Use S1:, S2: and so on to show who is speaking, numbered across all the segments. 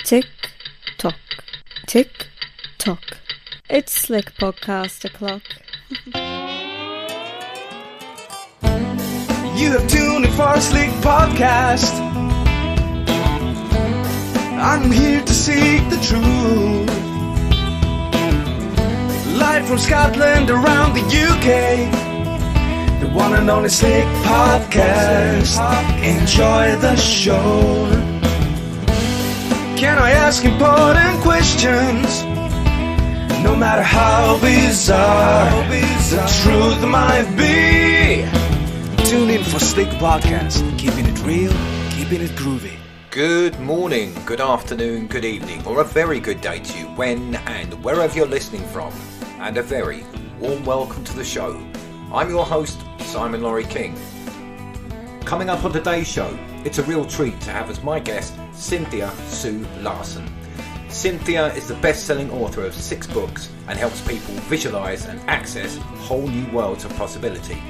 S1: Tick tock, tick tock. It's Slick Podcast o'clock.
S2: You have tuned in for a Slick Podcast. I'm here to seek the truth. Live from Scotland around the UK. The one and only Slick Podcast. Enjoy the show. Can I ask important questions? No matter how bizarre the truth might be. Tune in for Slick Podcast. Keeping it real, keeping it groovy.
S3: Good morning, good afternoon, good evening, or a very good day to you when and wherever you're listening from. And a very warm welcome to the show. I'm your host, Simon Laurie King. Coming up on today's show, it's a real treat to have as my guest Cynthia Sue Larson. Cynthia is the best-selling author of 6 books and helps people visualise and access whole new worlds of possibility.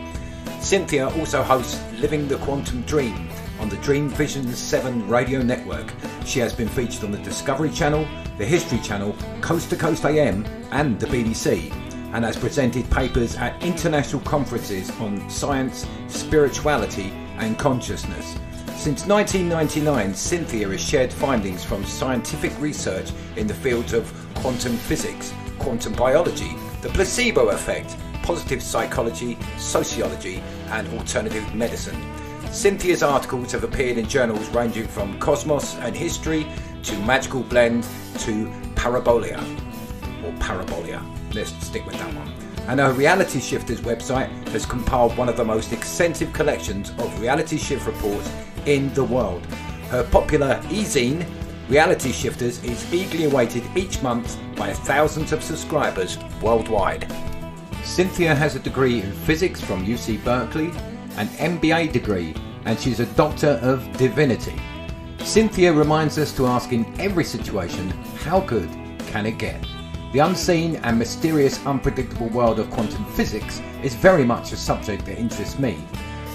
S3: Cynthia also hosts Living the Quantum Dream on the Dream Vision 7 radio network. She has been featured on the Discovery Channel, the History Channel, Coast to Coast AM and the BBC, and has presented papers at international conferences on science, spirituality and consciousness. Since 1999, Cynthia has shared findings from scientific research in the fields of quantum physics, quantum biology, the placebo effect, positive psychology, sociology and alternative medicine. Cynthia's articles have appeared in journals ranging from Cosmos and History to Magical Blend to Parabolia. Let's stick with that one. And her Reality Shifters website has compiled one of the most extensive collections of reality shift reports in the world. Her popular e-zine, Reality Shifters, is eagerly awaited each month by thousands of subscribers worldwide. Cynthia has a degree in physics from UC Berkeley, an MBA degree, and she's a Doctor of Divinity. Cynthia reminds us to ask in every situation, how good can it get? The unseen and mysterious, unpredictable world of quantum physics is very much a subject that interests me.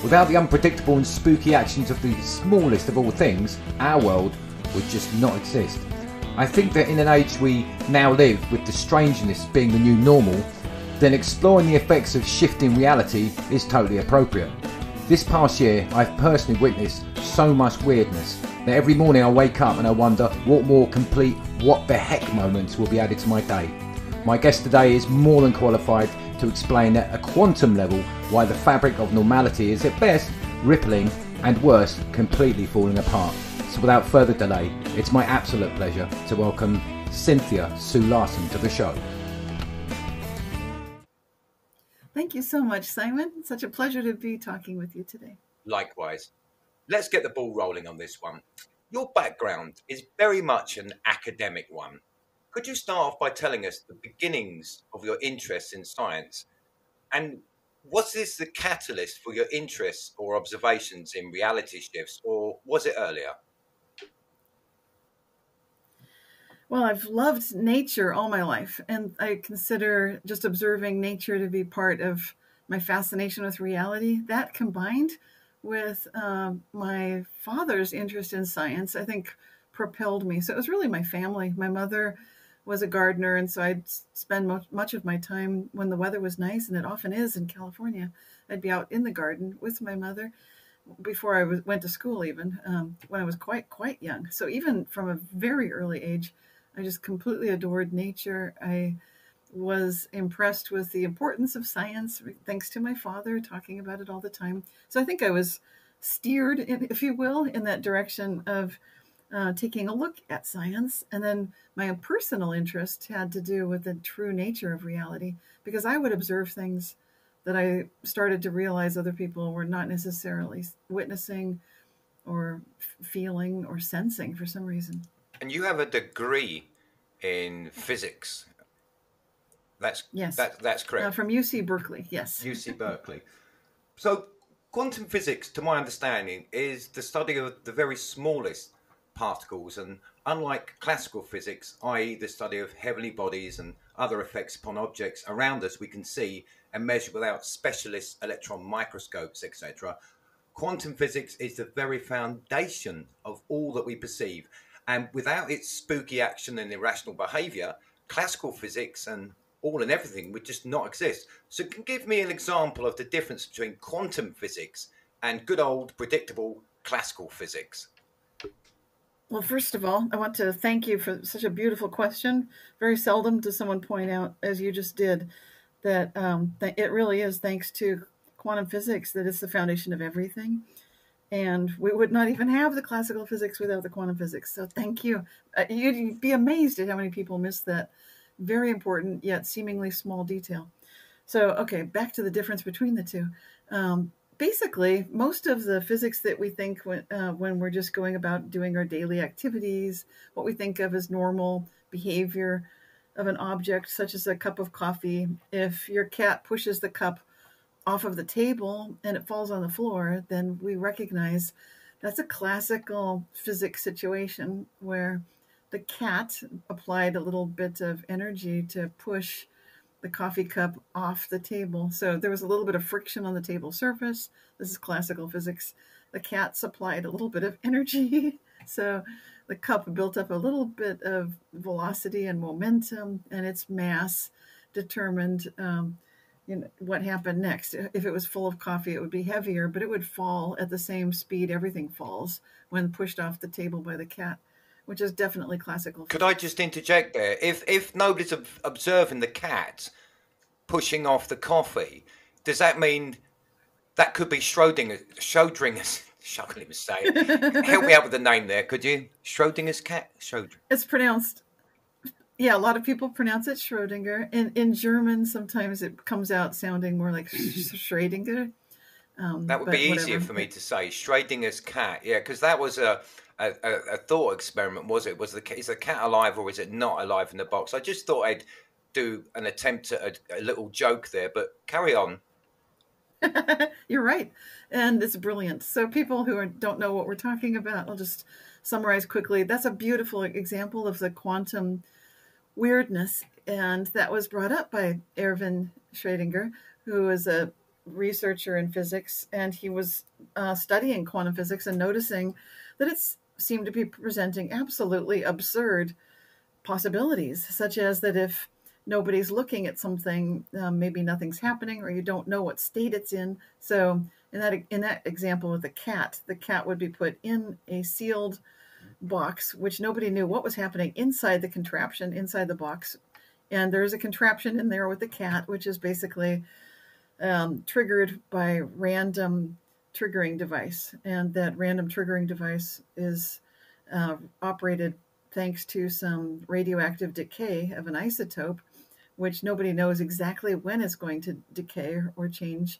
S3: Without the unpredictable and spooky actions of the smallest of all things, our world would just not exist. I think that in an age we now live, with the strangeness being the new normal, then exploring the effects of shifting reality is totally appropriate. This past year, I've personally witnessed so much weirdness that every morning I wake up and I wonder what more complete what the heck moments will be added to my day. My guest today is more than qualified to explain at a quantum level why the fabric of normality is at best rippling and worst completely falling apart. So without further delay, it's my absolute pleasure to welcome Cynthia Sue Larson to the show.
S4: Thank you so much, Simon. It's such a pleasure to be talking with you today.
S3: Likewise. Let's get the ball rolling on this one. Your background is very much an academic one. Could you start off by telling us the beginnings of your interest in science? And was this the catalyst for your interests or observations in reality shifts, or was it earlier?
S4: Well, I've loved nature all my life, and I consider just observing nature to be part of my fascination with reality. That combined with my father's interest in science, I think propelled me. So it was really my family. My mother was a gardener, and so I'd spend much of my time when the weather was nice, and it often is in California. I'd be out in the garden with my mother before I went to school, even when I was quite young. So even from a very early age, I just completely adored nature. I was impressed with the importance of science, thanks to my father talking about it all the time. So I think I was steered, if you will, in that direction of taking a look at science. And then my personal interest had to do with the true nature of reality, because I would observe things that I started to realize other people were not necessarily witnessing or feeling or sensing for some reason.
S3: And you have a degree in physics.
S4: Yes.
S3: That's correct.
S4: From UC Berkeley, yes.
S3: UC Berkeley. So quantum physics, to my understanding, is the study of the very smallest particles, and unlike classical physics, i.e. the study of heavenly bodies and other effects upon objects around us we can see and measure without specialist electron microscopes, etc., quantum physics is the very foundation of all that we perceive. And without its spooky action and irrational behavior, classical physics and all and everything would just not exist. So can you give me an example of the difference between quantum physics and good old predictable classical physics?
S4: Well, first of all, I want to thank you for such a beautiful question. Very seldom does someone point out, as you just did, that it really is thanks to quantum physics that it's the foundation of everything. And we would not even have the classical physics without the quantum physics. So thank you. You'd be amazed at how many people miss that very important yet seemingly small detail. So, okay, back to the difference between the two. Basically, most of the physics that we think when we're just going about doing our daily activities, what we think of as normal behavior of an object, such as a cup of coffee, if your cat pushes the cup off of the table and it falls on the floor, then we recognize that's a classical physics situation where the cat applied a little bit of energy to push the coffee cup off the table. So there was a little bit of friction on the table surface. This is classical physics. The cat supplied a little bit of energy. So the cup built up a little bit of velocity and momentum, and its mass determined what happened next. If it was full of coffee, it would be heavier, but it would fall at the same speed everything falls when pushed off the table by the cat, which is definitely classical physics.
S3: Could I just interject there? If nobody's observing the cat pushing off the coffee, does that mean that could be Schrodinger's? I can't even say it. Help me out with the name there, could you? Schrodinger's cat?
S4: It's pronounced. Yeah, a lot of people pronounce it Schrodinger. In German, sometimes it comes out sounding more like Schrödinger.
S3: That would be easier for me to say. Schrodinger's cat. Yeah, because that was a thought experiment, was it? Is the cat alive or is it not alive in the box? I just thought I'd do an attempt at a little joke there, but carry on.
S4: You're right. And it's brilliant. So people who don't know what we're talking about, I'll just summarize quickly. That's a beautiful example of the quantum weirdness. And that was brought up by Erwin Schrödinger, who is a researcher in physics. And he was studying quantum physics and noticing that it seemed to be presenting absolutely absurd possibilities, such as that if nobody's looking at something, maybe nothing's happening, or you don't know what state it's in. So in that example with the cat would be put in a sealed box, which nobody knew what was happening inside the contraption, inside the box. And there's a contraption in there with the cat, which is basically triggered by random triggering device. And that random triggering device is operated thanks to some radioactive decay of an isotope, which nobody knows exactly when it's going to decay or change.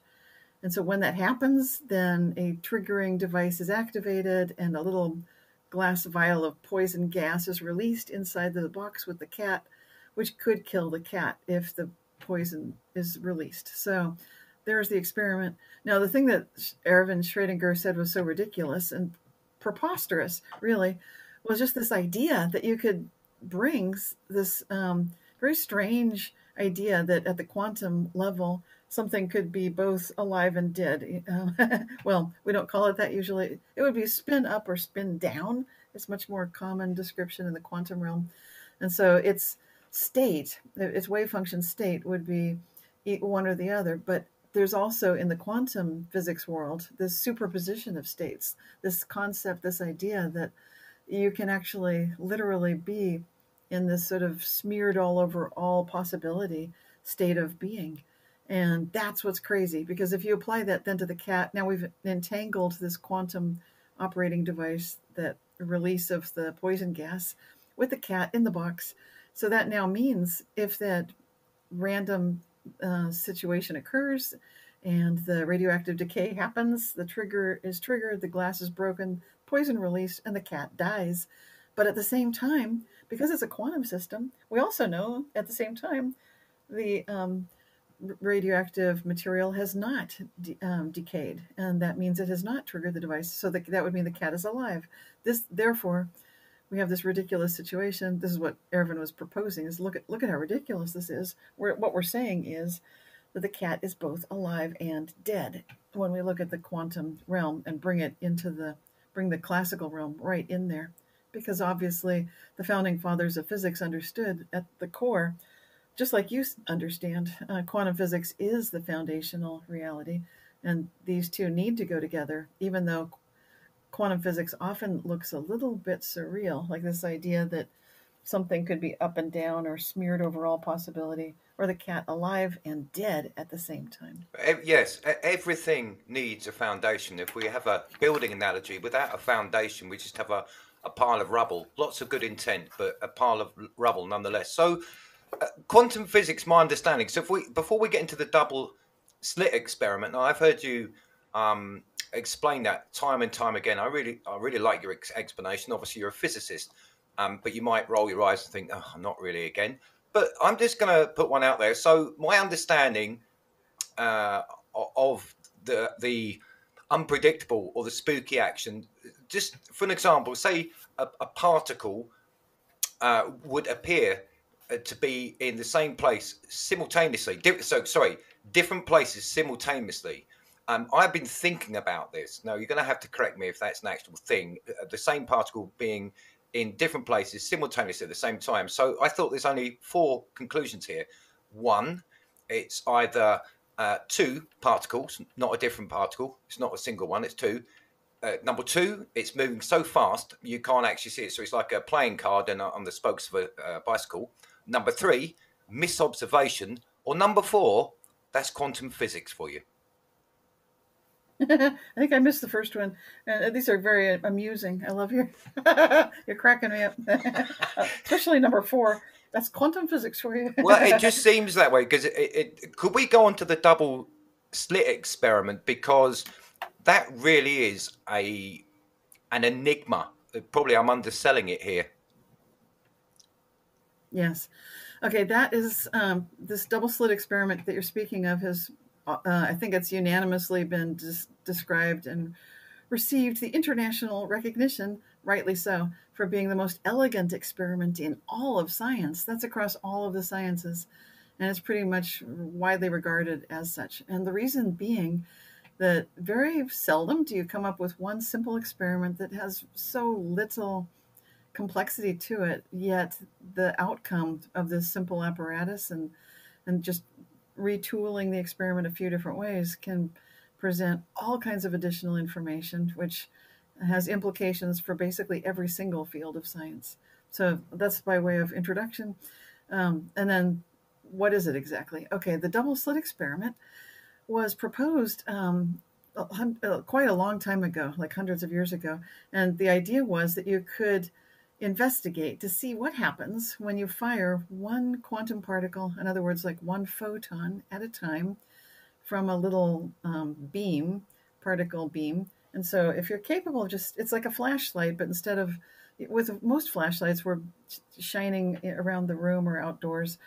S4: And so when that happens, then a triggering device is activated and a little glass vial of poison gas is released inside the box with the cat, which could kill the cat if the poison is released. So there's the experiment. Now, the thing that Erwin Schrödinger said was so ridiculous and preposterous, really, was just this idea that you could bring this very strange idea that at the quantum level, something could be both alive and dead. Well, we don't call it that usually. It would be spin up or spin down. It's much more common description in the quantum realm. And so its state, its wave function state would be one or the other. But there's also in the quantum physics world, this superposition of states, this concept, this idea that you can actually literally be in this sort of smeared all over all possibility state of being. And that's what's crazy, because if you apply that then to the cat, now we've entangled this quantum operating device, that release of the poison gas, with the cat in the box. So that now means if that random situation occurs and the radioactive decay happens, the trigger is triggered, the glass is broken, poison released, and the cat dies. But at the same time, because it's a quantum system, we also know at the same time the radioactive material has not decayed, and that means it has not triggered the device. So that would mean the cat is alive. Therefore, we have this ridiculous situation. This is what Erwin was proposing: is look at how ridiculous this is. What we're saying is that the cat is both alive and dead when we look at the quantum realm and bring the classical realm right in there. because obviously the founding fathers of physics understood at the core, just like you understand, quantum physics is the foundational reality, and these two need to go together, even though quantum physics often looks a little bit surreal, like this idea that something could be up and down or smeared over all possibility, or the cat alive and dead at the same time.
S3: Yes, everything needs a foundation. If we have a building analogy, without a foundation, we just have a pile of rubble. Lots of good intent, but a pile of rubble nonetheless. So, quantum physics, my understanding. So, before we get into the double slit experiment, now I've heard you explain that time and time again. I really like your explanation. Obviously, you're a physicist, but you might roll your eyes and think, "Oh, not really again." But I'm just going to put one out there. So, my understanding of the unpredictable or the spooky action, just for an example, say a particle would appear to be in the same place simultaneously. Different places simultaneously. I've been thinking about this. Now, you're going to have to correct me if that's an actual thing. The same particle being in different places simultaneously at the same time. So I thought there's only 4 conclusions here. One, it's either 2 particles, not a different particle. It's not a single one, it's 2. Number 2, it's moving so fast you can't actually see it. So it's like a playing card on the spokes of a bicycle. Number 3, misobservation. Or number 4, that's quantum physics for you.
S4: I think I missed the first one. These are very amusing. I love your, you're cracking me up. Especially number 4. That's quantum physics for you.
S3: Well, it just seems that way because could we go on to the double slit experiment, because that really is an enigma. Probably I'm underselling it here.
S4: Yes. Okay, that is this double slit experiment that you're speaking of has, I think it's unanimously been described and received the international recognition, rightly so, for being the most elegant experiment in all of science. That's across all of the sciences, and it's pretty much widely regarded as such. And the reason being that very seldom do you come up with one simple experiment that has so little complexity to it, yet the outcome of this simple apparatus and just retooling the experiment a few different ways can present all kinds of additional information, which has implications for basically every single field of science. So that's by way of introduction. And then what is it exactly? Okay, the double slit experiment was proposed quite a long time ago, like hundreds of years ago. And the idea was that you could investigate to see what happens when you fire one quantum particle, in other words, like one photon at a time, from a little particle beam. And so if you're capable of it's like a flashlight, but instead of, with most flashlights, we're shining around the room or outdoors.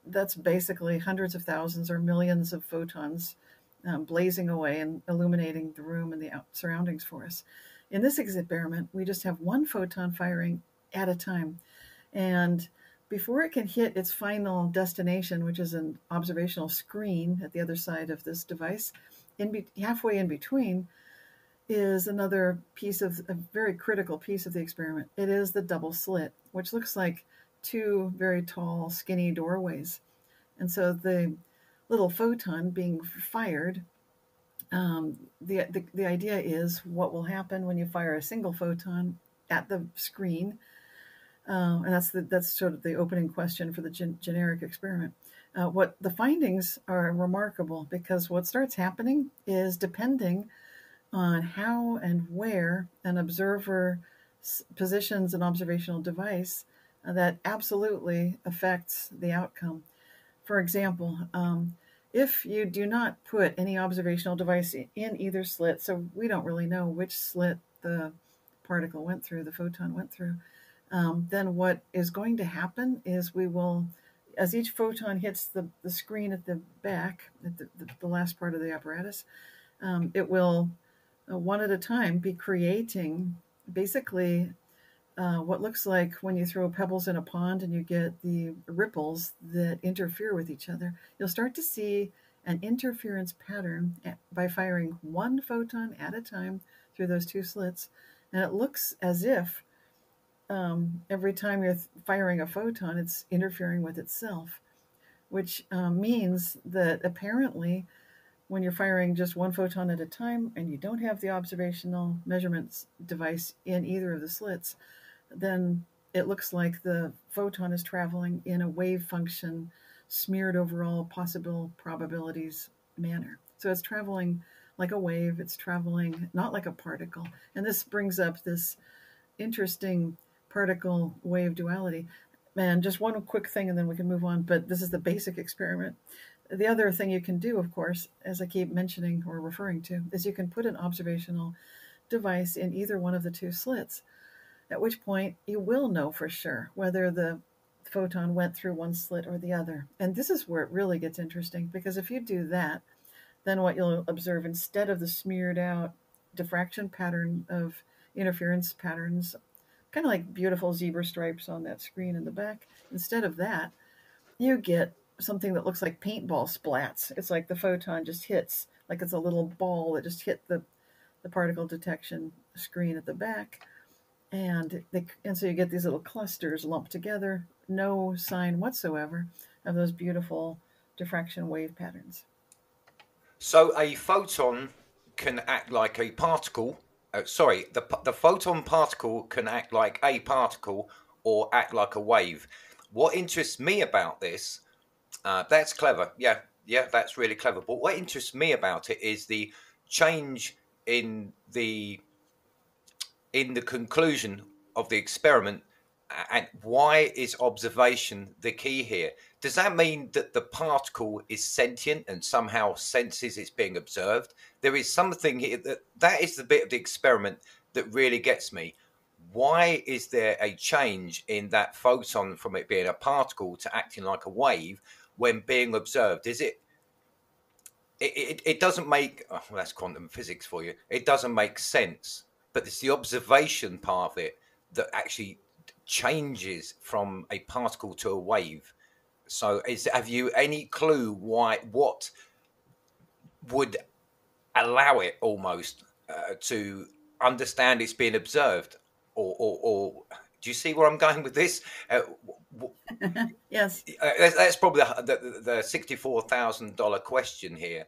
S4: That's basically hundreds of thousands or millions of photons blazing away and illuminating the room and the surroundings for us. In this experiment, we just have one photon firing at a time. And before it can hit its final destination, which is an observational screen at the other side of this device, halfway in between is another piece of a very critical piece of the experiment. It is the double slit, which looks like 2 very tall, skinny doorways. And so the little photon being fired, the idea is what will happen when you fire a single photon at the screen. And that's sort of the opening question for the generic experiment. What the findings are remarkable, because what starts happening is, depending on how and where an observer positions an observational device, that absolutely affects the outcome. For example, if you do not put any observational device in either slit, so we don't really know which slit the particle went through, the photon went through, then what is going to happen is we will, as each photon hits the screen at the back, at the last part of the apparatus, it will, one at a time, be creating basically what looks like when you throw pebbles in a pond and you get the ripples that interfere with each other. You'll start to see an interference pattern by firing one photon at a time through those 2 slits. And it looks as if every time you're firing a photon, it's interfering with itself, which means that apparently when you're firing just one photon at a time and you don't have the observational measurements device in either of the slits, then it looks like the photon is traveling in a wave function smeared over all possible probabilities manner. So it's traveling like a wave, it's traveling not like a particle. And this brings up this interesting particle wave duality. And just one quick thing and then we can move on, but this is the basic experiment. The other thing you can do, of course, as I keep mentioning or referring to, is you can put an observational device in either one of the two slits, at which point you will know for sure whether the photon went through one slit or the other. And this is where it really gets interesting, because if you do that, then what you'll observe, instead of the smeared out diffraction pattern of interference patterns, kind of like beautiful zebra stripes on that screen in the back, instead of that, you get something that looks like paintball splats. It's like the photon just hits, like it's a little ball that just hit the particle detection screen at the back. And so you get these little clusters lumped together, no sign whatsoever of those beautiful diffraction wave patterns.
S3: So a photon can act like a particle. The photon particle can act like a particle or act like a wave. What interests me about this, that's clever. Yeah, that's really clever. But what interests me about it is the change in the conclusion of the experiment. And why is observation the key here? Does that mean that the particle is sentient and somehow senses it's being observed? There is something here that is the bit of the experiment that really gets me. Why is there a change in that photon from it being a particle to acting like a wave when being observed? Is it doesn't make, well, that's quantum physics for you. It doesn't make sense, but it's the observation part of it that actually changes from a particle to a wave. So have you any clue what would allow it almost to understand it's being observed, or do you see where I'm going with this?
S4: Yes.
S3: That's probably the $64,000 question here.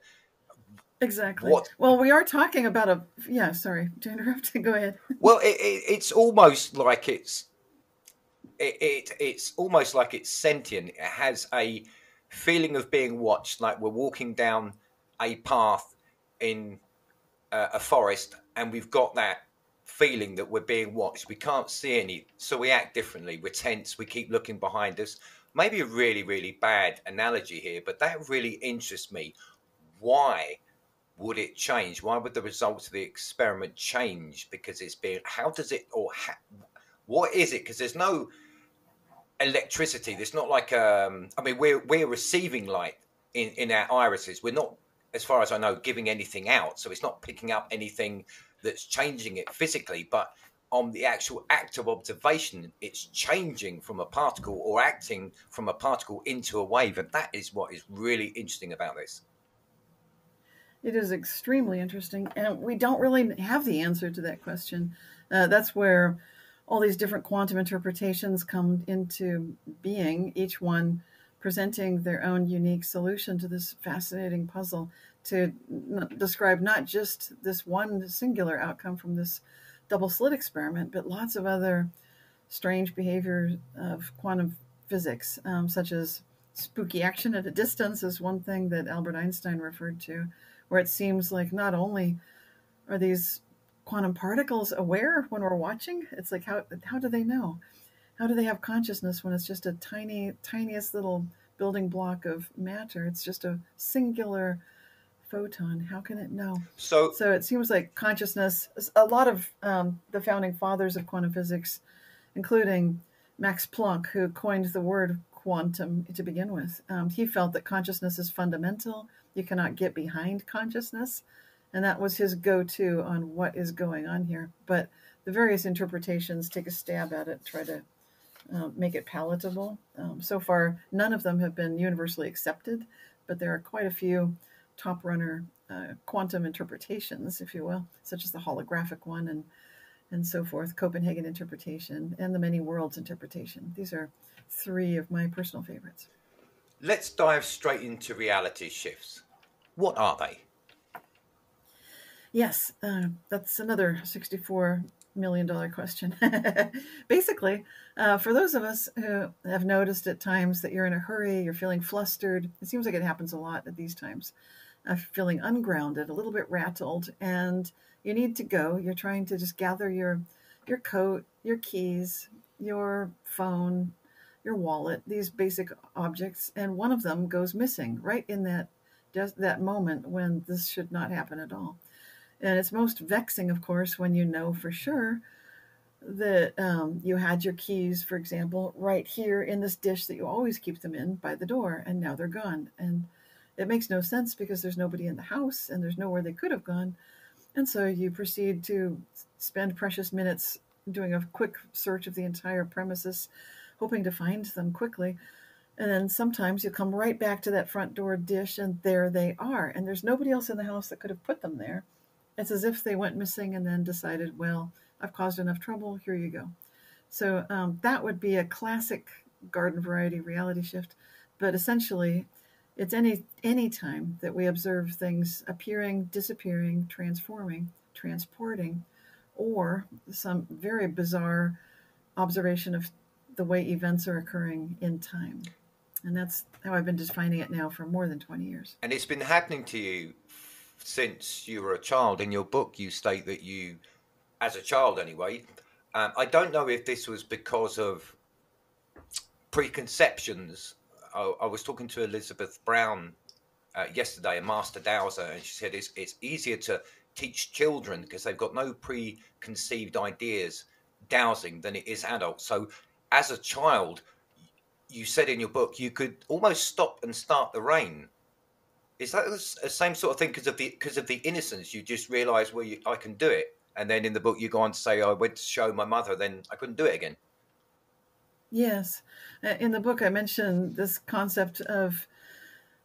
S4: Exactly. Well, we are talking about sorry to interrupt. Go ahead.
S3: Well, it's almost like it's almost like it's sentient. It has a feeling of being watched, like we're walking down a path in a forest and we've got that feeling that we're being watched. We can't see any, so we act differently. We're tense. We keep looking behind us. Maybe a really, really bad analogy here, but that really interests me. Why would it change? Why would the results of the experiment change? Because it's being, how does it, or what is it? Because there's no electricity. There's not like, I mean, we're receiving light in our irises. We're not, as far as I know, giving anything out. So it's not picking up anything that's changing it physically, but on the actual act of observation, it's changing from a particle or acting from a particle into a wave. And that is what is really interesting about this.
S4: It is extremely interesting. And we don't really have the answer to that question. That's where all these different quantum interpretations come into being, each one presenting their own unique solution to this fascinating puzzle to describe not just this one singular outcome from this double slit experiment, but lots of other strange behavior of quantum physics, such as spooky action at a distance is one thing that Albert Einstein referred to, where it seems like not only are these quantum particles aware when we're watching, it's like, how do they know? How do they have consciousness when it's just a tiniest little building block of matter? It's just a singular photon. How can it know? So it seems like consciousness, a lot of the founding fathers of quantum physics, including Max Planck, who coined the word quantum to begin with, he felt that consciousness is fundamental. You cannot get behind consciousness. And that was his go-to on what is going on here. But the various interpretations take a stab at it, try to make it palatable. So far, none of them have been universally accepted, but there are quite a few top runner quantum interpretations, if you will, such as the holographic one. and so forth, Copenhagen interpretation, and the many worlds interpretation. These are three of my personal favorites.
S3: Let's dive straight into reality shifts. What are they?
S4: Yes, that's another $64 million question. Basically, for those of us who have noticed at times that you're in a hurry, you're feeling flustered, it seems like it happens a lot at these times, feeling ungrounded, a little bit rattled, and you need to go. You're trying to just gather your coat, your keys, your phone, your wallet, these basic objects, and one of them goes missing right in that moment when this should not happen at all. And it's most vexing, of course, when you know for sure that you had your keys, for example, right here in this dish that you always keep them in by the door, and now they're gone. And it makes no sense because there's nobody in the house and there's nowhere they could have gone. And so you proceed to spend precious minutes doing a quick search of the entire premises, hoping to find them quickly. And then sometimes you come right back to that front door dish and there they are. And there's nobody else in the house that could have put them there. It's as if they went missing and then decided, well, I've caused enough trouble, here you go. So that would be a classic garden variety reality shift. But essentially, it's any time that we observe things appearing, disappearing, transforming, transporting, or some very bizarre observation of the way events are occurring in time. And that's how I've been defining it now for more than 20 years.
S3: And it's been happening to you since you were a child. In your book, you state that you, as a child anyway, I don't know if this was because of preconceptions. I was talking to Elizabeth Brown yesterday, a master dowser, and she said it's easier to teach children because they've got no preconceived ideas dowsing than it is adults. So as a child, you said in your book, you could almost stop and start the rain. Is that the same sort of thing because of the innocence? You just realise, well, I can do it, and then in the book you go on to say, I went to show my mother, then I couldn't do it again.
S4: Yes, in the book I mentioned this concept of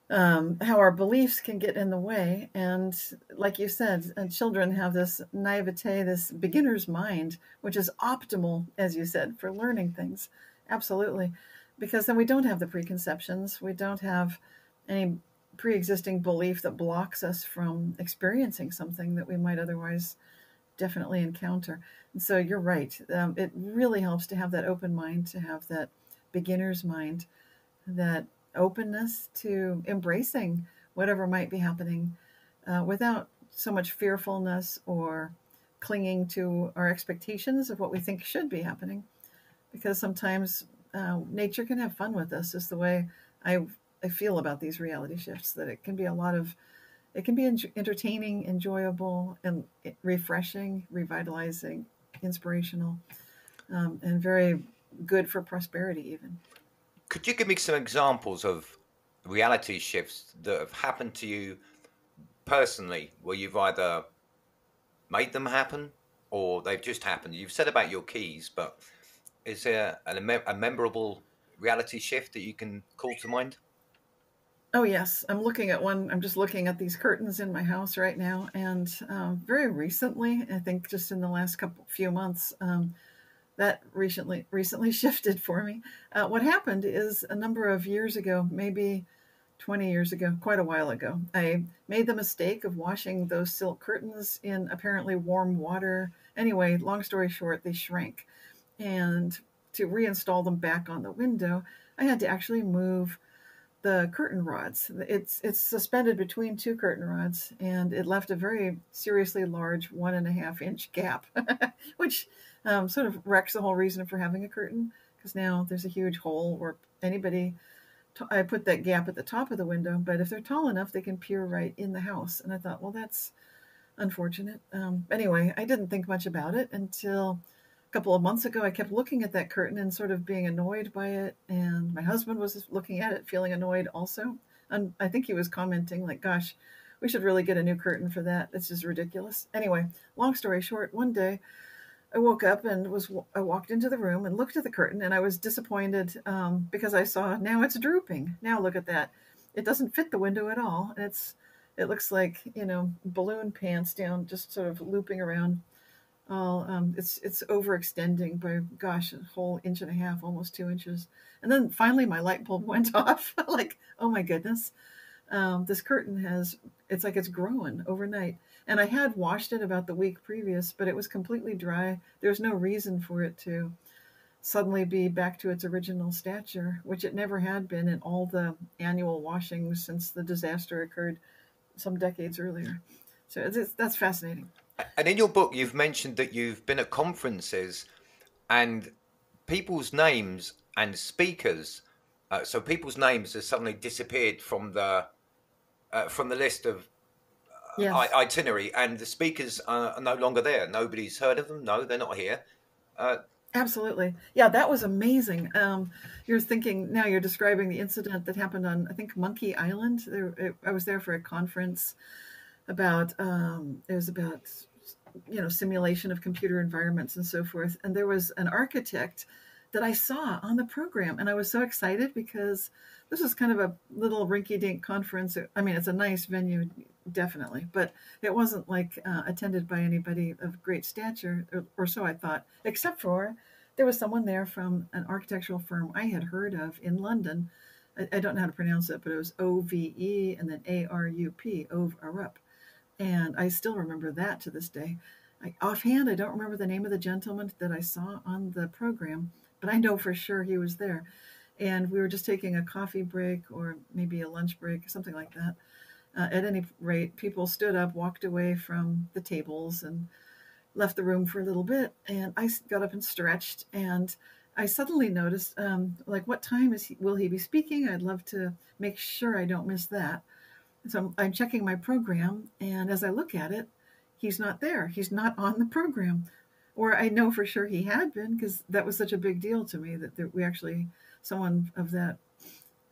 S4: how our beliefs can get in the way, and like you said, children have this naivete, this beginner's mind, which is optimal, as you said, for learning things. Absolutely, because then we don't have the preconceptions, we don't have any pre-existing belief that blocks us from experiencing something that we might otherwise definitely encounter. And so you're right. It really helps to have that open mind, to have that beginner's mind, that openness to embracing whatever might be happening without so much fearfulness or clinging to our expectations of what we think should be happening. Because sometimes nature can have fun with us, is the way I feel about these reality shifts, that it can be entertaining, enjoyable, and refreshing, revitalizing, inspirational, and very good for prosperity even.
S3: Could you give me some examples of reality shifts that have happened to you personally, where you've either made them happen or they've just happened? You've said about your keys, but is there a memorable reality shift that you can call to mind?
S4: Oh, yes. I'm looking at one. I'm just looking at these curtains in my house right now. And very recently, I think just in the last few months, that recently shifted for me. What happened is a number of years ago, maybe 20 years ago, quite a while ago, I made the mistake of washing those silk curtains in apparently warm water. Anyway, long story short, they shrank. And to reinstall them back on the window, I had to actually move the curtain rods. It's suspended between two curtain rods, and it left a very seriously large 1.5-inch gap, which sort of wrecks the whole reason for having a curtain, because now there's a huge hole where I put that gap at the top of the window, but if they're tall enough, they can peer right in the house. And I thought, well, that's unfortunate. Anyway, I didn't think much about it until couple of months ago. I kept looking at that curtain and sort of being annoyed by it, and my husband was looking at it feeling annoyed also, and I think he was commenting like, gosh, we should really get a new curtain for that, it's just ridiculous. Anyway, long story short, one day I woke up and I walked into the room and looked at the curtain, and I was disappointed because I saw now it's drooping. Now look at that, it doesn't fit the window at all, and it looks like balloon pants down, just sort of looping around all it's overextending by, gosh, a whole inch and a half, almost 2 inches. And then finally my light bulb went off. Like, oh my goodness, this curtain it's like it's growing overnight. And I had washed it about the week previous, but it was completely dry. There's no reason for it to suddenly be back to its original stature, which it never had been in all the annual washings since the disaster occurred some decades earlier. So that's fascinating.
S3: And in your book, you've mentioned that you've been at conferences and people's names and speakers. So people's names have suddenly disappeared from the list of
S4: Yes.
S3: itinerary, and the speakers are no longer there. Nobody's heard of them. No, they're not here.
S4: Absolutely. Yeah, that was amazing. You're thinking now, you're describing the incident that happened on, I think, Monkey Island. I was there for a conference about, it was about, simulation of computer environments and so forth. And there was an architect that I saw on the program. And I was so excited because this was kind of a little rinky-dink conference. I mean, it's a nice venue, definitely, but it wasn't like attended by anybody of great stature, or so I thought, except for there was someone there from an architectural firm I had heard of in London. I don't know how to pronounce it, but it was OVE and then ARUP, Ove Arup. And I still remember that to this day. Offhand, I don't remember the name of the gentleman that I saw on the program, but I know for sure he was there. And we were just taking a coffee break or maybe a lunch break, something like that. At any rate, people stood up, walked away from the tables, and left the room for a little bit. And I got up and stretched, and I suddenly noticed, what time will he be speaking? I'd love to make sure I don't miss that. So I'm checking my program, and as I look at it, he's not there. He's not on the program. Or I know for sure he had been, because that was such a big deal to me that we actually, someone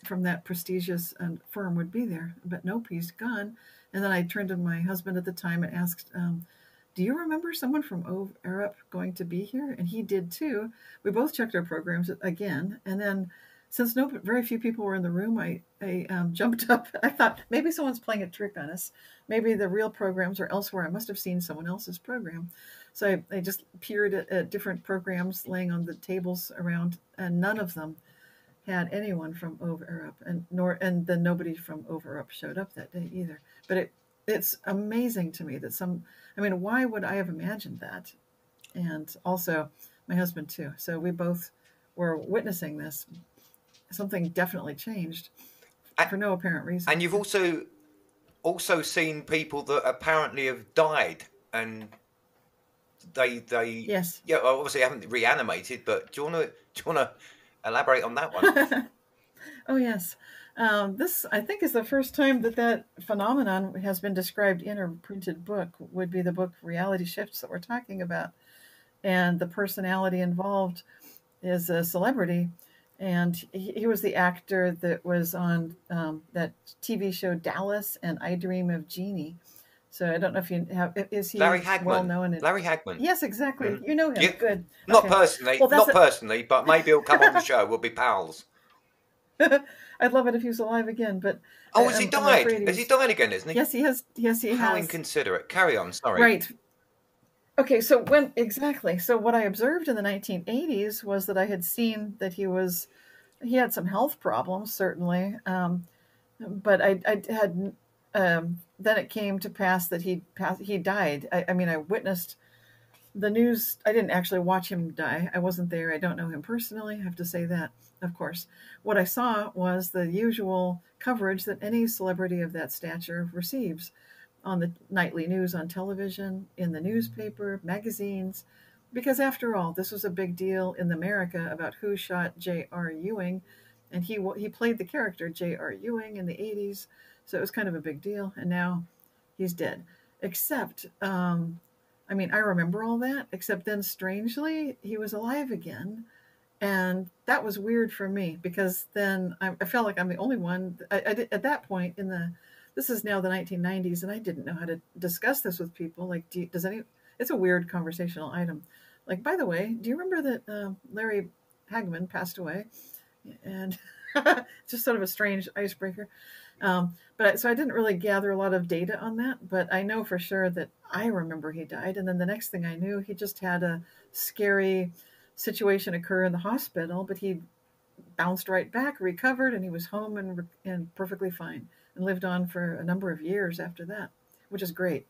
S4: from that prestigious firm would be there. But nope, he's gone. And then I turned to my husband at the time and asked, do you remember someone from Ove Arup going to be here? And he did too. We both checked our programs again. And then since very few people were in the room, I jumped up. I thought maybe someone's playing a trick on us. Maybe the real programs are elsewhere. I must have seen someone else's program. So I just peered at different programs laying on the tables around, and none of them had anyone from Ove Arup, and then nobody from Ove Arup showed up that day either. But it's amazing to me that why would I have imagined that? And also my husband too. So we both were witnessing this. Something definitely changed for no apparent reason.
S3: And you've also seen people that apparently have died, and they
S4: yes,
S3: yeah, obviously haven't reanimated. But do you want to elaborate on that one?
S4: Oh yes, this I think is the first time that phenomenon has been described in a printed book. Would be the book Reality Shifts that we're talking about, and the personality involved is a celebrity. And he was the actor that was on that TV show Dallas and I Dream of Jeannie. So I don't know if you have. Is he
S3: Larry Hagman?
S4: Well known?
S3: Larry Hagman.
S4: Yes, exactly. Mm-hmm. You know him. Yeah. Good.
S3: Not personally, personally, but maybe he'll come on the show. We'll be pals.
S4: I'd love it if he was alive again. But
S3: has he died? Has he died again? Isn't he?
S4: Yes, he has. Yes, he has.
S3: How inconsiderate. Carry on. Sorry.
S4: Right. Okay, so what I observed in the 1980s was that I had seen that he had some health problems, certainly, but I had then it came to pass that he died. I witnessed the news. I didn't actually watch him die. I wasn't there. I don't know him personally. I have to say that, of course. What I saw was the usual coverage that any celebrity of that stature receives on the nightly news on television, in the newspaper, magazines, because after all, this was a big deal in America about who shot J.R. Ewing, and he played the character J.R. Ewing in the 80s, so it was kind of a big deal, and now he's dead. Except, I remember all that, except then strangely, he was alive again, and that was weird for me, because then I felt like I'm the only one, at that point this is now the 1990s, and I didn't know how to discuss this with people. Like, it's a weird conversational item. Like, by the way, do you remember that Larry Hagman passed away? And it's just sort of a strange icebreaker. So I didn't really gather a lot of data on that, but I know for sure that I remember he died. And then the next thing I knew, he just had a scary situation occur in the hospital, but he bounced right back, recovered, and he was home and perfectly fine and lived on for a number of years after that, which is great.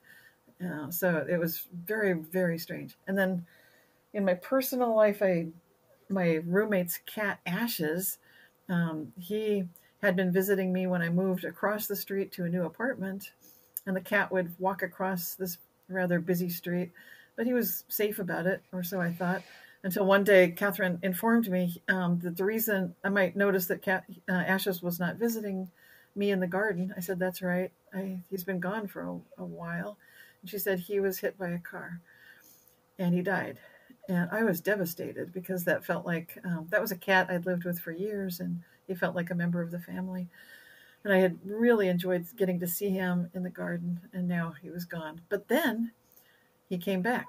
S4: So it was very, very strange. And then in my personal life, my roommate's cat Ashes, he had been visiting me when I moved across the street to a new apartment, and the cat would walk across this rather busy street, but he was safe about it, or so I thought, until one day Catherine informed me that the reason I might notice that Ashes was not visiting me in the garden. I said, that's right. He's been gone for a while. And she said he was hit by a car and he died. And I was devastated because that felt like that was a cat I'd lived with for years, and he felt like a member of the family. And I had really enjoyed getting to see him in the garden, and now he was gone. But then he came back.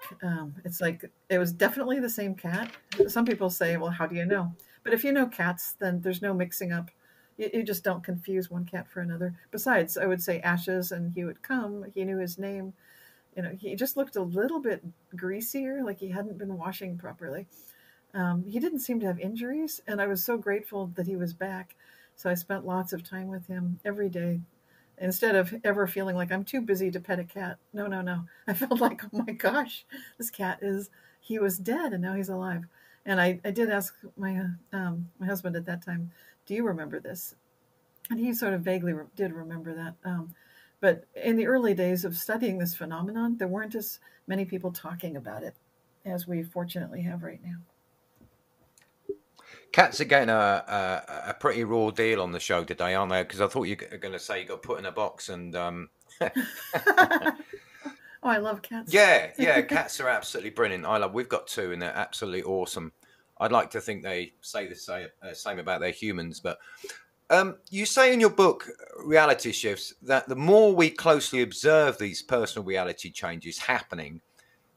S4: It's like it was definitely the same cat. Some people say, well, how do you know? But if you know cats, then there's no mixing up. You just don't confuse one cat for another. Besides, I would say Ashes, and he would come. He knew his name. He just looked a little bit greasier, like he hadn't been washing properly. He didn't seem to have injuries, and I was so grateful that he was back. So I spent lots of time with him every day, instead of ever feeling like I'm too busy to pet a cat. No. I felt like, oh my gosh, he was dead, and now he's alive. And I did ask my husband at that time, do you remember this? And he sort of vaguely did remember that. But in the early days of studying this phenomenon, there weren't as many people talking about it as we fortunately have right now.
S3: Cats are getting a pretty raw deal on the show today, aren't they? Because I thought you were going to say you got put in a box and...
S4: Oh, I love cats.
S3: Yeah, cats are absolutely brilliant. We've got two, and they're absolutely awesome. I'd like to think they say the same about their humans, but... you say in your book, Reality Shifts, that the more we closely observe these personal reality changes happening,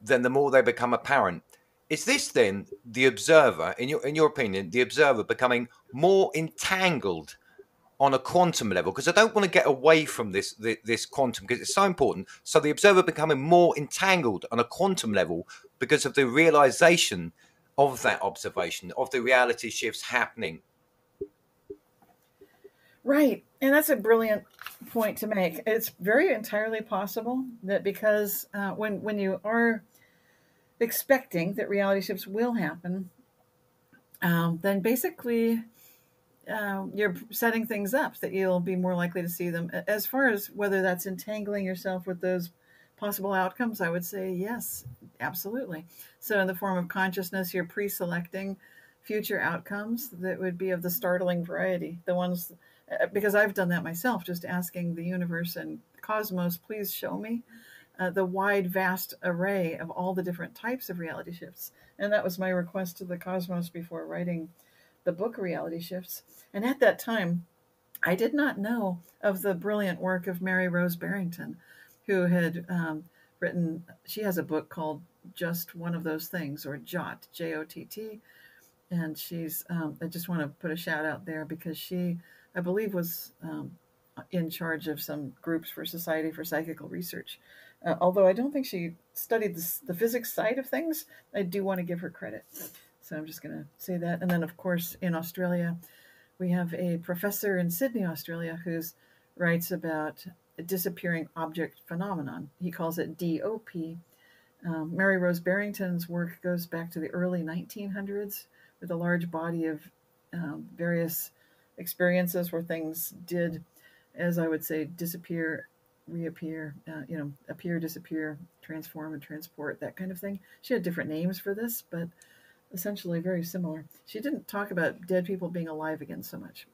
S3: then the more they become apparent. Is this then the observer, in your opinion, the observer becoming more entangled on a quantum level? Because I don't want to get away from this quantum, because it's so important. So the observer becoming more entangled on a quantum level because of the realization of that observation, of the reality shifts happening.
S4: Right. And that's a brilliant point to make. It's very entirely possible that because when you are expecting that reality shifts will happen, then basically you're setting things up that you'll be more likely to see them. As far as whether that's entangling yourself with those possible outcomes, I would say yes, absolutely. So in the form of consciousness, you're pre-selecting future outcomes that would be of the startling variety, the ones... because I've done that myself, just asking the universe and cosmos, please show me the wide, vast array of all the different types of reality shifts. And that was my request to the cosmos before writing the book Reality Shifts. And at that time, I did not know of the brilliant work of Mary Rose Barrington, who had written, she has a book called Just One of Those Things, or JOTT, J-O-T-T. And she's, I just want to put a shout out there because she, I believe, was in charge of some groups for Society for Psychical Research. Although I don't think she studied the physics side of things, I do want to give her credit. So I'm just going to say that. And then, of course, in Australia, we have a professor in Sydney, Australia, who writes about a disappearing object phenomenon. He calls it DOP. Mary Rose Barrington's work goes back to the early 1900s with a large body of various experiences where things did, as I would say, disappear, reappear, appear, disappear, transform, and transport, that kind of thing. She had different names for this, but essentially very similar. She didn't talk about dead people being alive again so much.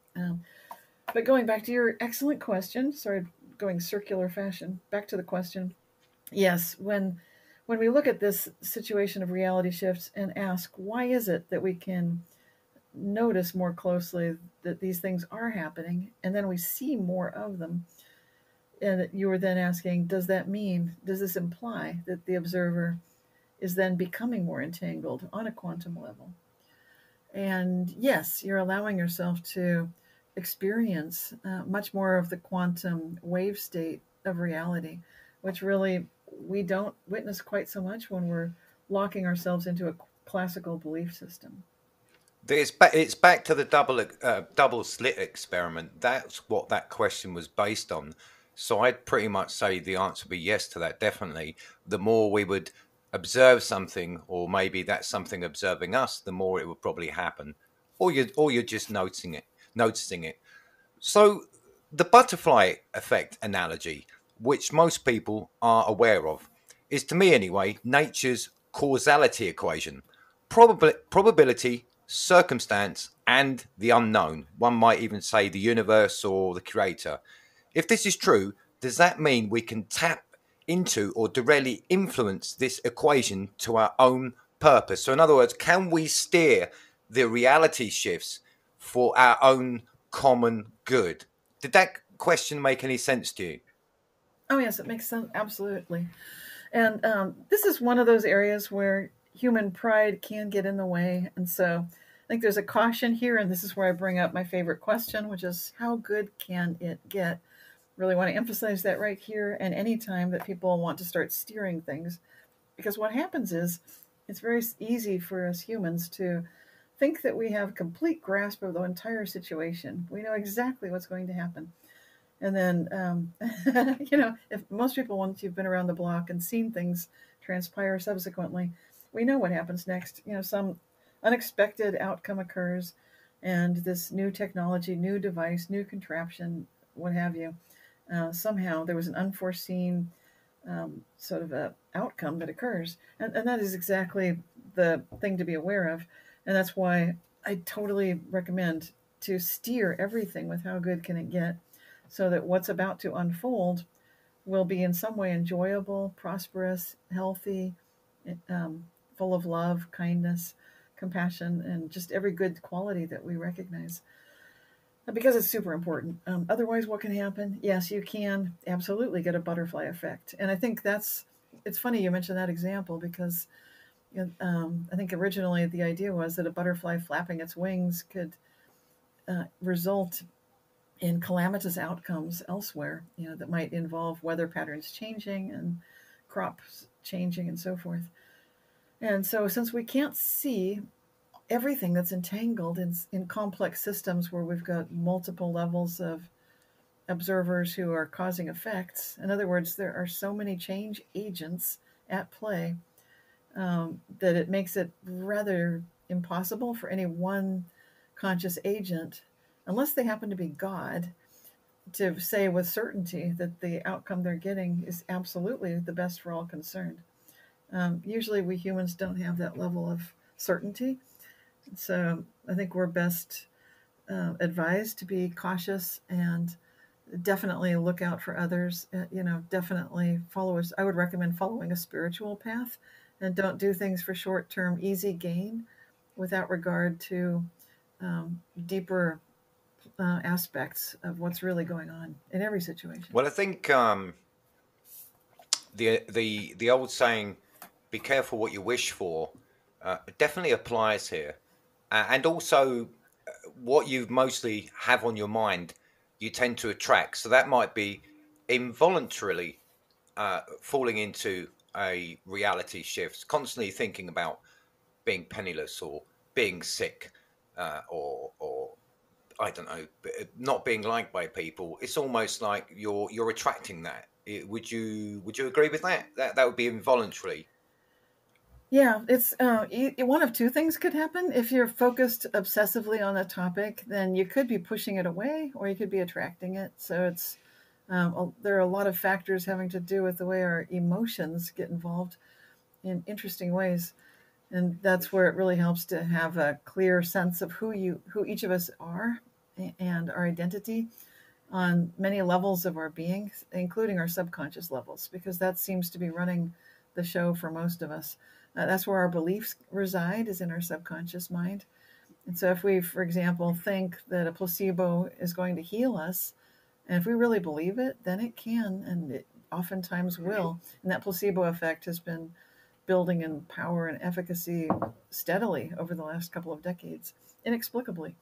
S4: But going back to your excellent question, sorry, going circular fashion, back to the question. Yes, when we look at this situation of reality shifts and ask, why is it that we can notice more closely that these things are happening, and then we see more of them, and you were then asking, does this imply that the observer is then becoming more entangled on a quantum level? And yes, you're allowing yourself to experience much more of the quantum wave state of reality, which really we don't witness quite so much when we're locking ourselves into a classical belief system.
S3: It's back to the double slit experiment. That's what that question was based on. So I'd pretty much say the answer would be yes to that. Definitely, the more we would observe something, or maybe that's something observing us, the more it would probably happen, or you're just noticing it. So the butterfly effect analogy, which most people are aware of, is, to me anyway, nature's causality equation. Probability, circumstance, and the unknown. One might even say the universe or the creator. If this is true, does that mean we can tap into or directly influence this equation to our own purpose? So, in other words, can we steer the reality shifts for our own common good? Did that question make any sense to you?
S4: Oh, yes, it makes sense. Absolutely. And this is one of those areas where human pride can get in the way. And so I think there's a caution here. And this is where I bring up my favorite question, which is how good can it get? Really want to emphasize that right here and anytime that people want to start steering things. Because what happens is it's very easy for us humans to think that we have complete grasp of the entire situation. We know exactly what's going to happen. And then, if most people, once you've been around the block and seen things transpire subsequently, we know what happens next. Some unexpected outcome occurs, and this new technology, new device, new contraption, what have you, somehow there was an unforeseen sort of a outcome that occurs. And that is exactly the thing to be aware of. And that's why I totally recommend to steer everything with how good can it get, so that what's about to unfold will be in some way enjoyable, prosperous, healthy, full of love, kindness, compassion, and just every good quality that we recognize. Because it's super important. Otherwise, what can happen? Yes, you can absolutely get a butterfly effect. And I think it's funny you mentioned that example because I think originally the idea was that a butterfly flapping its wings could result in calamitous outcomes elsewhere, that might involve weather patterns changing and crops changing and so forth. And so since we can't see everything that's entangled in complex systems where we've got multiple levels of observers who are causing effects, in other words, there are so many change agents at play that it makes it rather impossible for any one conscious agent, unless they happen to be God, to say with certainty that the outcome they're getting is absolutely the best for all concerned. Usually we humans don't have that level of certainty. So I think we're best advised to be cautious and definitely look out for others. Definitely follow us. I would recommend following a spiritual path and don't do things for short-term easy gain without regard to deeper aspects of what's really going on in every situation.
S3: Well, I think the old saying, "Be careful what you wish for," definitely applies here, and also what you mostly have on your mind, you tend to attract. So that might be involuntarily falling into a reality shift, constantly thinking about being penniless or being sick, or I don't know, not being liked by people. It's almost like you're attracting that. Would you agree with that? That would be involuntarily.
S4: Yeah, it's one of two things could happen. If you're focused obsessively on a topic, then you could be pushing it away, or you could be attracting it. So it's there are a lot of factors having to do with the way our emotions get involved in interesting ways, and that's where it really helps to have a clear sense of who each of us are, and our identity on many levels of our being, including our subconscious levels, because that seems to be running the show for most of us. That's where our beliefs reside, is in our subconscious mind. And so if we, for example, think that a placebo is going to heal us, and if we really believe it, then it can, and it oftentimes will. And that placebo effect has been building in power and efficacy steadily over the last couple of decades, inexplicably,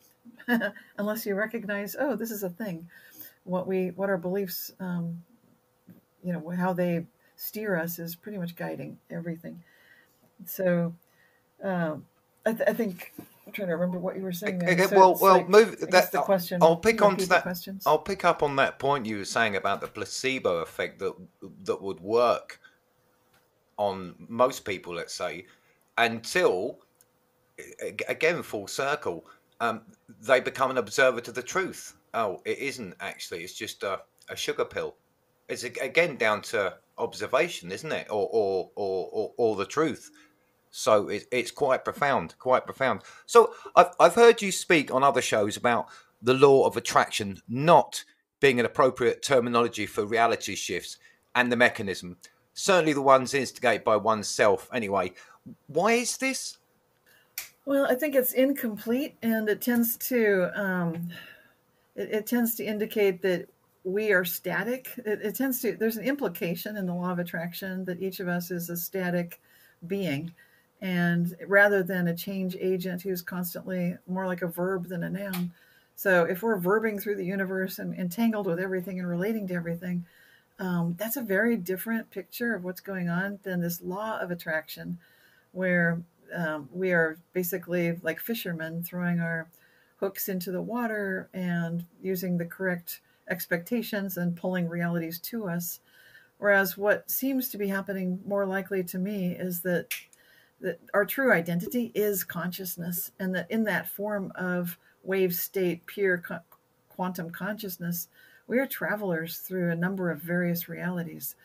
S4: unless you recognize, oh, this is a thing. What our beliefs, how they steer us is pretty much guiding everything. So, I think I'm trying to remember what you were saying there. So
S5: move that.
S4: The question.
S5: I'll pick on to that.
S4: Questions.
S5: I'll pick up on that point you were saying about the placebo effect that would work on most people, let's say, until, again, full circle, they become an observer to the truth. Oh, it isn't actually. It's just a sugar pill. It's again down to observation, isn't it, or the truth. So it's quite profound, quite profound. So I've heard you speak on other shows about the law of attraction not being an appropriate terminology for reality shifts and the mechanism. Certainly the ones instigated by oneself anyway. Why is this?
S4: Well, I think it's incomplete, and it tends to indicate that we are static. There's an implication in the law of attraction that each of us is a static being, and rather than a change agent who's constantly more like a verb than a noun. So if we're verbing through the universe and entangled with everything and relating to everything, that's a very different picture of what's going on than this law of attraction, where we are basically like fishermen throwing our hooks into the water and using the correct expectations and pulling realities to us. Whereas what seems to be happening more likely to me is that our true identity is consciousness, and that in that form of wave state, pure quantum consciousness, we are travelers through a number of various realities.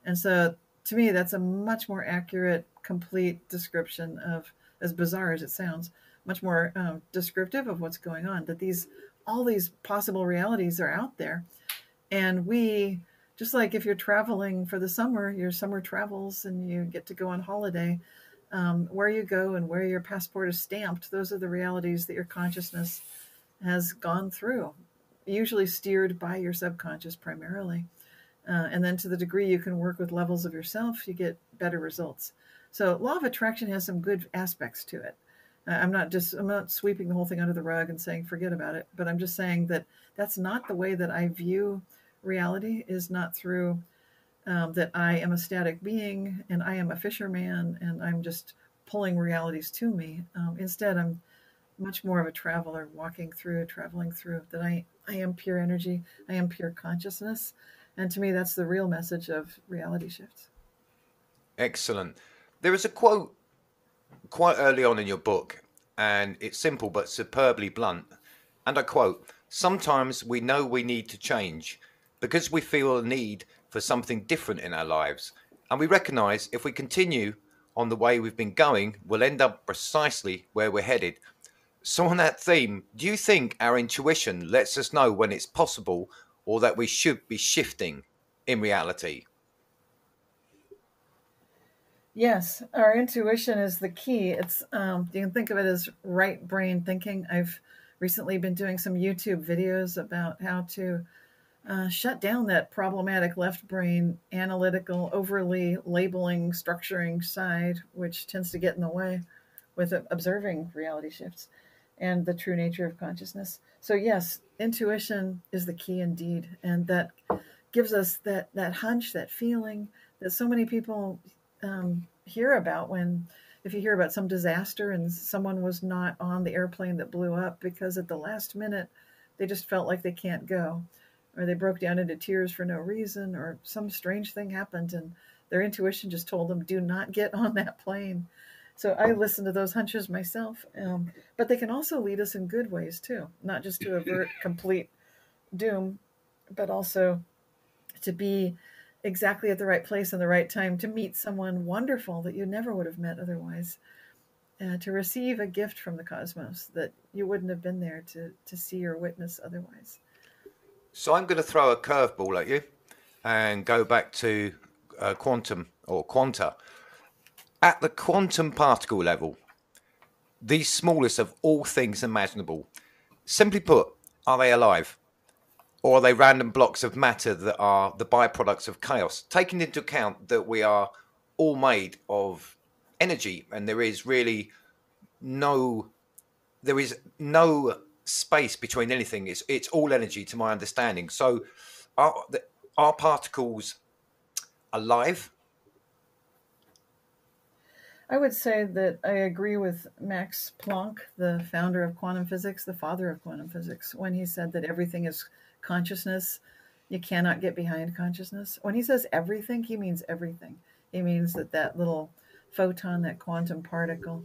S4: And so to me, that's a much more accurate, complete description of, as bizarre as it sounds, much more descriptive of what's going on, that all these possible realities are out there. And we, just like if you're traveling for the summer, your summer travels and you get to go on holiday, where you go and where your passport is stamped, those are the realities that your consciousness has gone through, usually steered by your subconscious primarily. And then to the degree you can work with levels of yourself, you get better results. So law of attraction has some good aspects to it. I'm not sweeping the whole thing under the rug and saying forget about it, but I'm just saying that that's not the way that I view reality, is not through that I am a static being and I am a fisherman and I'm just pulling realities to me. Instead, I'm much more of a traveler traveling through, that I am pure energy, I am pure consciousness. And to me, that's the real message of reality shifts.
S5: Excellent. There is a quote quite early on in your book, and it's simple but superbly blunt. And I quote, "Sometimes we know we need to change because we feel a need for something different in our lives. And we recognize if we continue on the way we've been going, we'll end up precisely where we're headed." So on that theme, do you think our intuition lets us know when it's possible or that we should be shifting in reality?
S4: Yes, our intuition is the key. It's you can think of it as right brain thinking. I've recently been doing some YouTube videos about how to shut down that problematic left brain, analytical, overly labeling, structuring side, which tends to get in the way with observing reality shifts and the true nature of consciousness. So yes, intuition is the key indeed. And that gives us that hunch, that feeling that so many people hear about if you hear about some disaster and someone was not on the airplane that blew up because at the last minute they just felt like they can't go, or they broke down into tears for no reason, or some strange thing happened and their intuition just told them, do not get on that plane. So I listen to those hunches myself, but they can also lead us in good ways too, not just to avert complete doom, but also to be exactly at the right place and the right time to meet someone wonderful that you never would have met otherwise, to receive a gift from the cosmos that you wouldn't have been there to see or witness otherwise.
S5: So I'm going to throw a curveball at you and go back to quantum or quanta. At the quantum particle level, the smallest of all things imaginable, simply put, are they alive? Or are they random blocks of matter that are the byproducts of chaos, taking into account that we are all made of energy, and there is really no space between anything. It's all energy, to my understanding. So, are particles alive?
S4: I would say that I agree with Max Planck, the founder of quantum physics, the father of quantum physics, when he said that everything is consciousness. You cannot get behind consciousness. When he says everything, he means everything. He means that little photon, that quantum particle.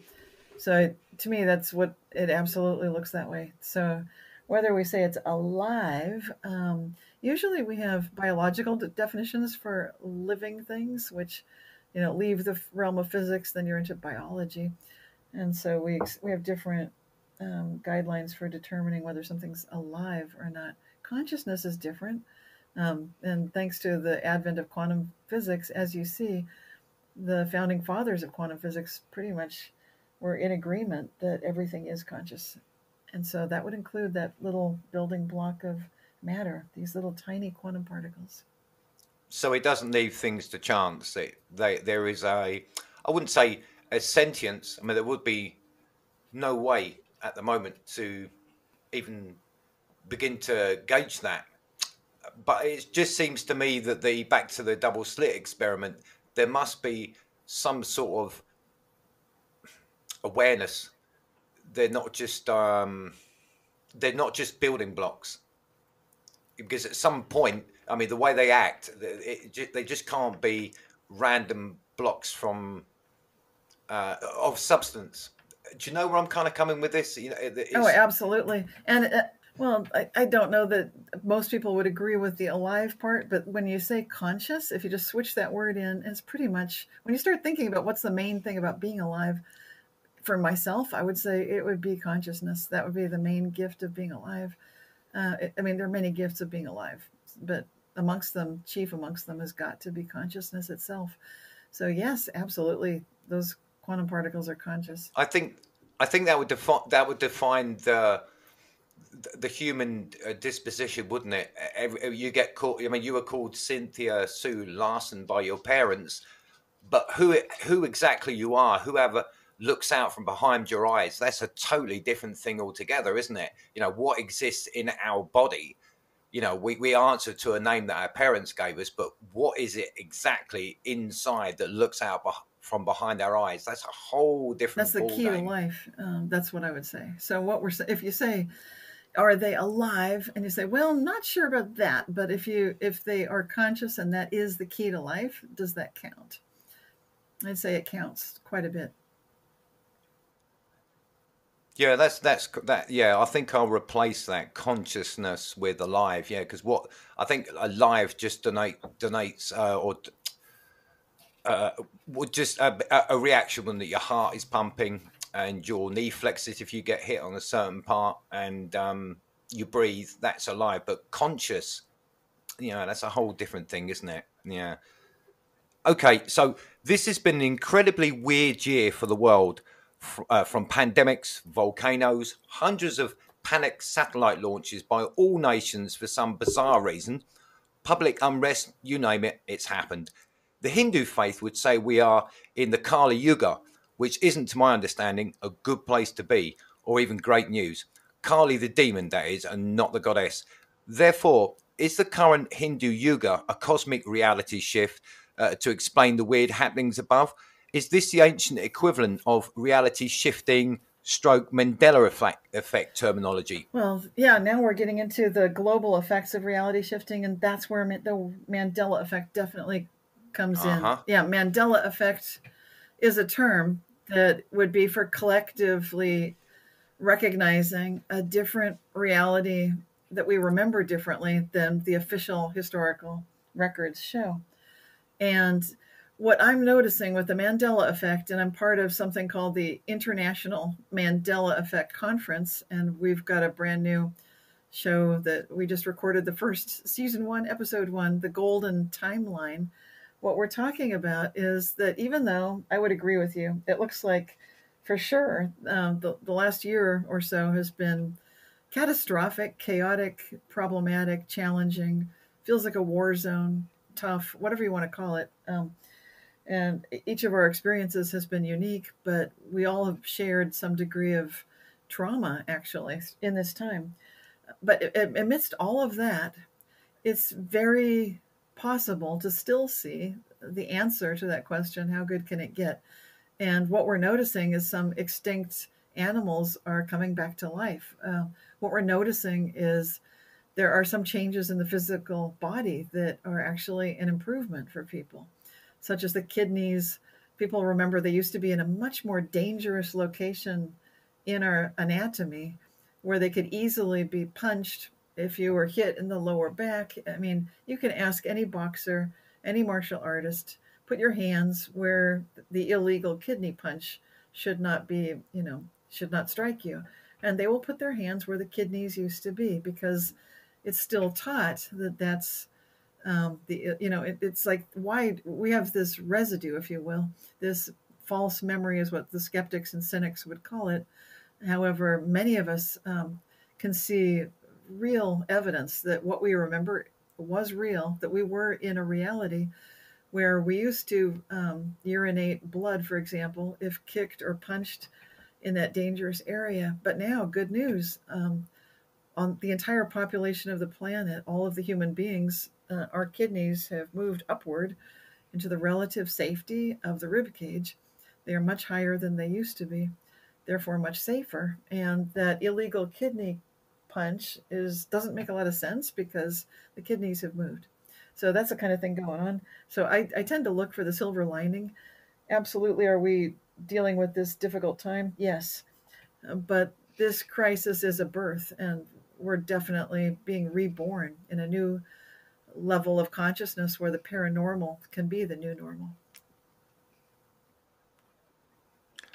S4: So to me, that's what it absolutely looks that way. So whether we say it's alive, usually we have biological definitions for living things, which leave the realm of physics, then you're into biology. And so we have different guidelines for determining whether something's alive or not. Consciousness is different. And thanks to the advent of quantum physics, as you see, the founding fathers of quantum physics pretty much were in agreement that everything is conscious. And so that would include that little building block of matter, these little tiny quantum particles.
S5: So it doesn't leave things to chance. There is I wouldn't say a sentience. I mean, there would be no way at the moment to even begin to gauge that. But it just seems to me that back to the double slit experiment, there must be some sort of awareness. They're not just building blocks, because at some point, I mean, the way they act, they just can't be random blocks from of substance. Do you know where I'm kind of coming with this?
S4: Oh, absolutely. And well, I don't know that most people would agree with the alive part, but when you say conscious, if you just switch that word in, it's pretty much, when you start thinking about what's the main thing about being alive, for myself, I would say it would be consciousness. That would be the main gift of being alive. I mean, there are many gifts of being alive, but chief amongst them has got to be consciousness itself. So yes, absolutely, those quantum particles are conscious.
S5: I think that would define the human disposition, wouldn't it? You get called. I mean, you were called Cynthia Sue Larson by your parents, but who exactly you are, whoever looks out from behind your eyes, that's a totally different thing altogether, isn't it? What exists in our body. We answer to a name that our parents gave us, but what is it exactly inside that looks out from behind our eyes? That's a whole different.
S4: That's the key to life. That's what I would say. So if you say, are they alive? And you say, well, not sure about that, but if they are conscious and that is the key to life, does that count? I'd say it counts quite a bit.
S5: Yeah, that's that. Yeah, I think I'll replace that consciousness with alive. Yeah, because what I think alive just donates would just a reaction when that your heart is pumping and your knee flexes if you get hit on a certain part, and you breathe. That's alive, but conscious, that's a whole different thing, isn't it? Yeah. Okay, so this has been an incredibly weird year for the world. From pandemics, volcanoes, hundreds of panicked satellite launches by all nations for some bizarre reason, public unrest, you name it, it's happened. The Hindu faith would say we are in the Kali Yuga, which isn't, to my understanding, a good place to be, or even great news. Kali the demon, that is, and not the goddess. Therefore, is the current Hindu Yuga a cosmic reality shift to explain the weird happenings above? Is this the ancient equivalent of reality shifting stroke Mandela effect terminology?
S4: Well, yeah, now we're getting into the global effects of reality shifting, and that's where the Mandela effect definitely comes in. Yeah, Mandela effect is a term that would be for collectively recognizing a different reality that we remember differently than the official historical records show. And what I'm noticing with the Mandela effect, and I'm part of something called the International Mandela Effect Conference, and we've got a brand new show that we just recorded, the first season 1, episode 1, the Golden Timeline. What we're talking about is that even though I would agree with you, it looks like for sure the last year or so has been catastrophic, chaotic, problematic, challenging, feels like a war zone, tough, whatever you want to call it. And each of our experiences has been unique, but we all have shared some degree of trauma actually in this time. But amidst all of that, it's very possible to still see the answer to that question, how good can it get? And what we're noticing is some extinct animals are coming back to life. What we're noticing is there are some changes in the physical body that are actually an improvement for people, such as the kidneys. People remember they used to be in a much more dangerous location in our anatomy where they could easily be punched if you were hit in the lower back. I mean, you can ask any boxer, any martial artist, put your hands where the illegal kidney punch should not be, should not strike you. And they will put their hands where the kidneys used to be because it's still taught that that's it's like why we have this residue, if you will, this false memory is what the skeptics and cynics would call it. However, many of us can see real evidence that what we remember was real, that we were in a reality where we used to urinate blood, for example, if kicked or punched in that dangerous area. But now, good news, on the entire population of the planet, all of the human beings, our kidneys have moved upward into the relative safety of the rib cage. They are much higher than they used to be, therefore much safer. And that illegal kidney punch doesn't make a lot of sense because the kidneys have moved. So that's the kind of thing going on. So I tend to look for the silver lining. Absolutely, are we dealing with this difficult time? Yes. But this crisis is a birth, and we're definitely being reborn in a new level of consciousness where the paranormal can be the new normal.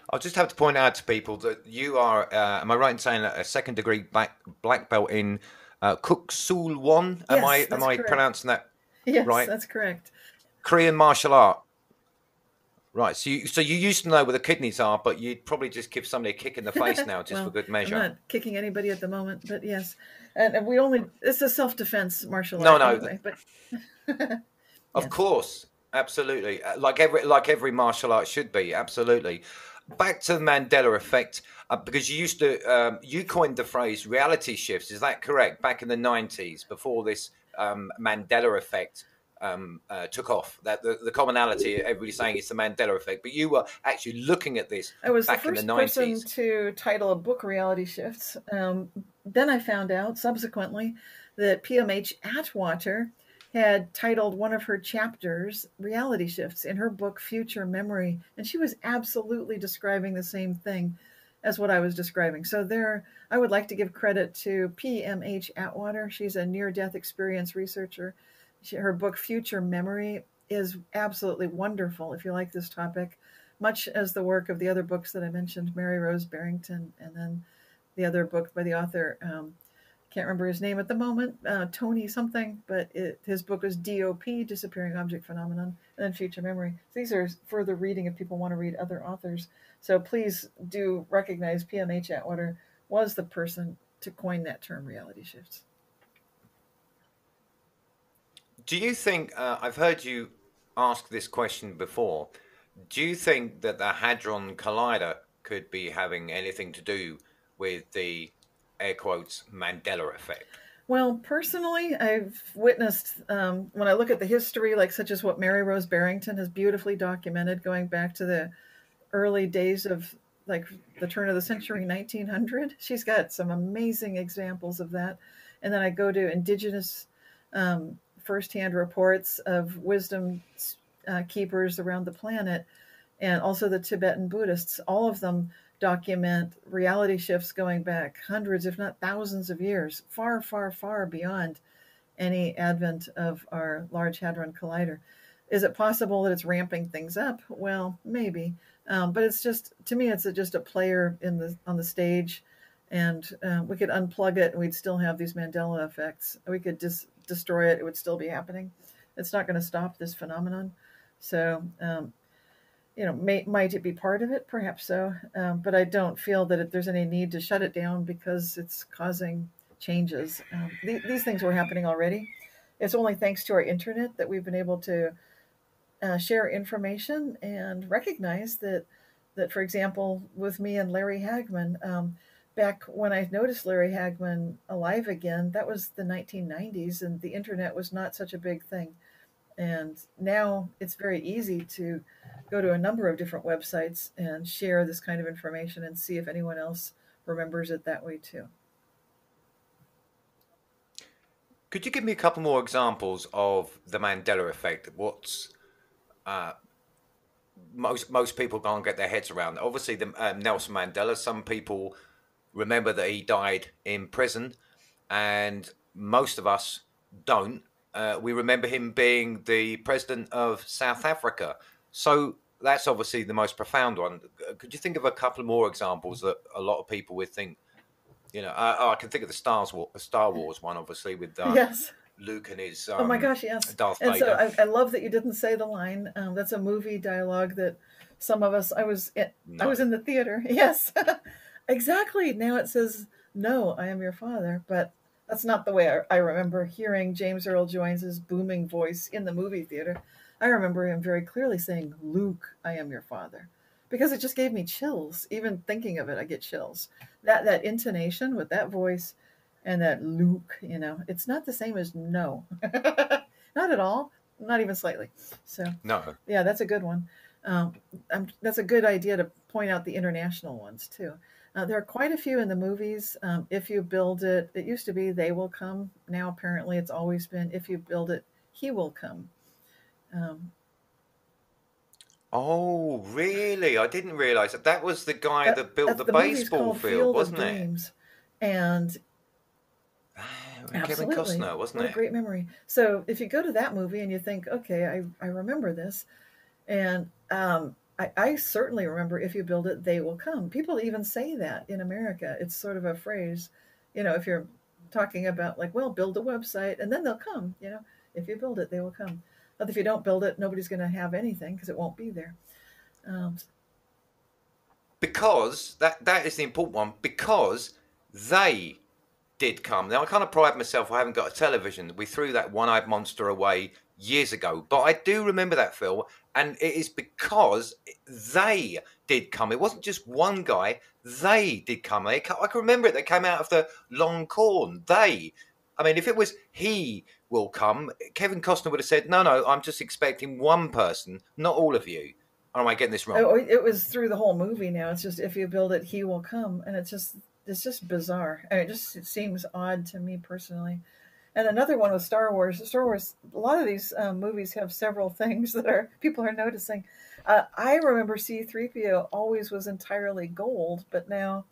S5: I'll just have to point out to people that you are, am I right in saying a second degree black belt in Kuk Sul Won? Am I pronouncing that
S4: yes,
S5: right?
S4: That's correct.
S5: Korean martial art. Right, so you used to know where the kidneys are, but you'd probably just give somebody a kick in the face now, just for good measure.
S4: I'm not kicking anybody at the moment, but yes, and it's a self-defense martial art.
S5: No,
S4: anyway, but
S5: of course, absolutely, like every martial art should be, absolutely. Back to the Mandela effect, because you used to you coined the phrase reality shifts. Is that correct? Back in the 90s, before this Mandela effect took off, that the commonality everybody's saying is the Mandela effect, but you were actually looking at this
S4: I was
S5: back
S4: the first
S5: in the 90s.
S4: person to title a book reality shifts. Then I found out subsequently that PMH Atwater had titled one of her chapters reality shifts in her book Future Memory, and she was absolutely describing the same thing as what I was describing. So there, I would like to give credit to PMH Atwater. She's a near-death experience researcher. Her book Future Memory is absolutely wonderful if you like this topic, much as the work of the other books that I mentioned, Mary Rose Barrington, and then the other book by the author, can't remember his name at the moment, Tony something, but his book is DOP, Disappearing Object Phenomenon, and then Future Memory. These are further reading if people want to read other authors. So please do recognize PMH Atwater was the person to coin that term, reality shifts.
S5: Do you think, I've heard you ask this question before, do you think that the Hadron Collider could be having anything to do with the, air quotes, Mandela effect?
S4: Well, personally, I've witnessed, when I look at the history, like such as what Mary Rose Barrington has beautifully documented going back to the early days of like the turn of the century, 1900, she's got some amazing examples of that. And then I go to indigenous firsthand reports of wisdom keepers around the planet, and also the Tibetan Buddhists. All of them document reality shifts going back hundreds, if not thousands of years, far, far, far beyond any advent of our Large Hadron Collider. Is it possible that it's ramping things up? Well, maybe. But it's just, to me, it's just a player on the stage, and we could unplug it and we'd still have these Mandela effects. We could just destroy it. It would still be happening. It's not going to stop this phenomenon. So, might it be part of it? Perhaps so. But I don't feel that there's any need to shut it down because it's causing changes. These things were happening already. It's only thanks to our internet that we've been able to share information and recognize that, for example, with me and Larry Hagman, back when I noticed Larry Hagman alive again, that was the 1990s, and the internet was not such a big thing. And now it's very easy to go to a number of different websites and share this kind of information and see if anyone else remembers it that way too.
S5: Could you give me a couple more examples of the Mandela effect? What's most people can't get their heads around. Obviously, the Nelson Mandela. Some people remember that he died in prison, and most of us don't. We remember him being the president of South Africa. So that's obviously the most profound one. Could you think of a couple more examples that a lot of people would think? I can think of the Star Wars one, obviously, with
S4: Yes.
S5: Luke and his
S4: Oh my gosh, yes.
S5: Darth
S4: And
S5: Vader.
S4: so I love that you didn't say the line. That's a movie dialogue that some of us. I was in the theater. Yes, exactly. Now it says, "No, I am your father," but that's not the way I remember hearing James Earl Jones's booming voice in the movie theater. I remember him very clearly saying, "Luke, I am your father," because it just gave me chills. Even thinking of it, I get chills. That intonation with that voice and that Luke, it's not the same as no. Not at all, not even slightly. So
S5: No.
S4: yeah, that's a good one. That's a good idea to point out the international ones too. There are quite a few in the movies. If you build it, it used to be they will come. Now apparently it's always been if you build it, he will come.
S5: Oh, really? I didn't realize that was the guy that built the
S4: the movie's
S5: baseball
S4: called
S5: field,
S4: Field of
S5: wasn't it?
S4: Dreams, and
S5: Kevin
S4: absolutely,
S5: Costner, wasn't
S4: what a
S5: it?
S4: great memory. So if you go to that movie and you think, okay, I remember this, and I certainly remember if you build it, they will come. People even say that in America. It's sort of a phrase, if you're talking about like, well, build a website and then they'll come. If you build it, they will come. But if you don't build it, nobody's going to have anything because it won't be there.
S5: Because that is the important one. Because they did come. Now I kind of pride myself. I haven't got a television. We threw that one-eyed monster away years ago, but I do remember that, Phil, and it is because they did come. It wasn't just one guy. They did come. I can remember it. They came out of the long corn. They. I mean, if it was he will come, Kevin Costner would have said, no, I'm just expecting one person, not all of you. Or am I getting this wrong?
S4: Oh, it was through the whole movie now. It's just if you build it, he will come, and it's just bizarre. I mean, it seems odd to me personally. And another one was Star Wars. Star Wars. A lot of these movies have several things that people are noticing. I remember C-3PO always was entirely gold, but now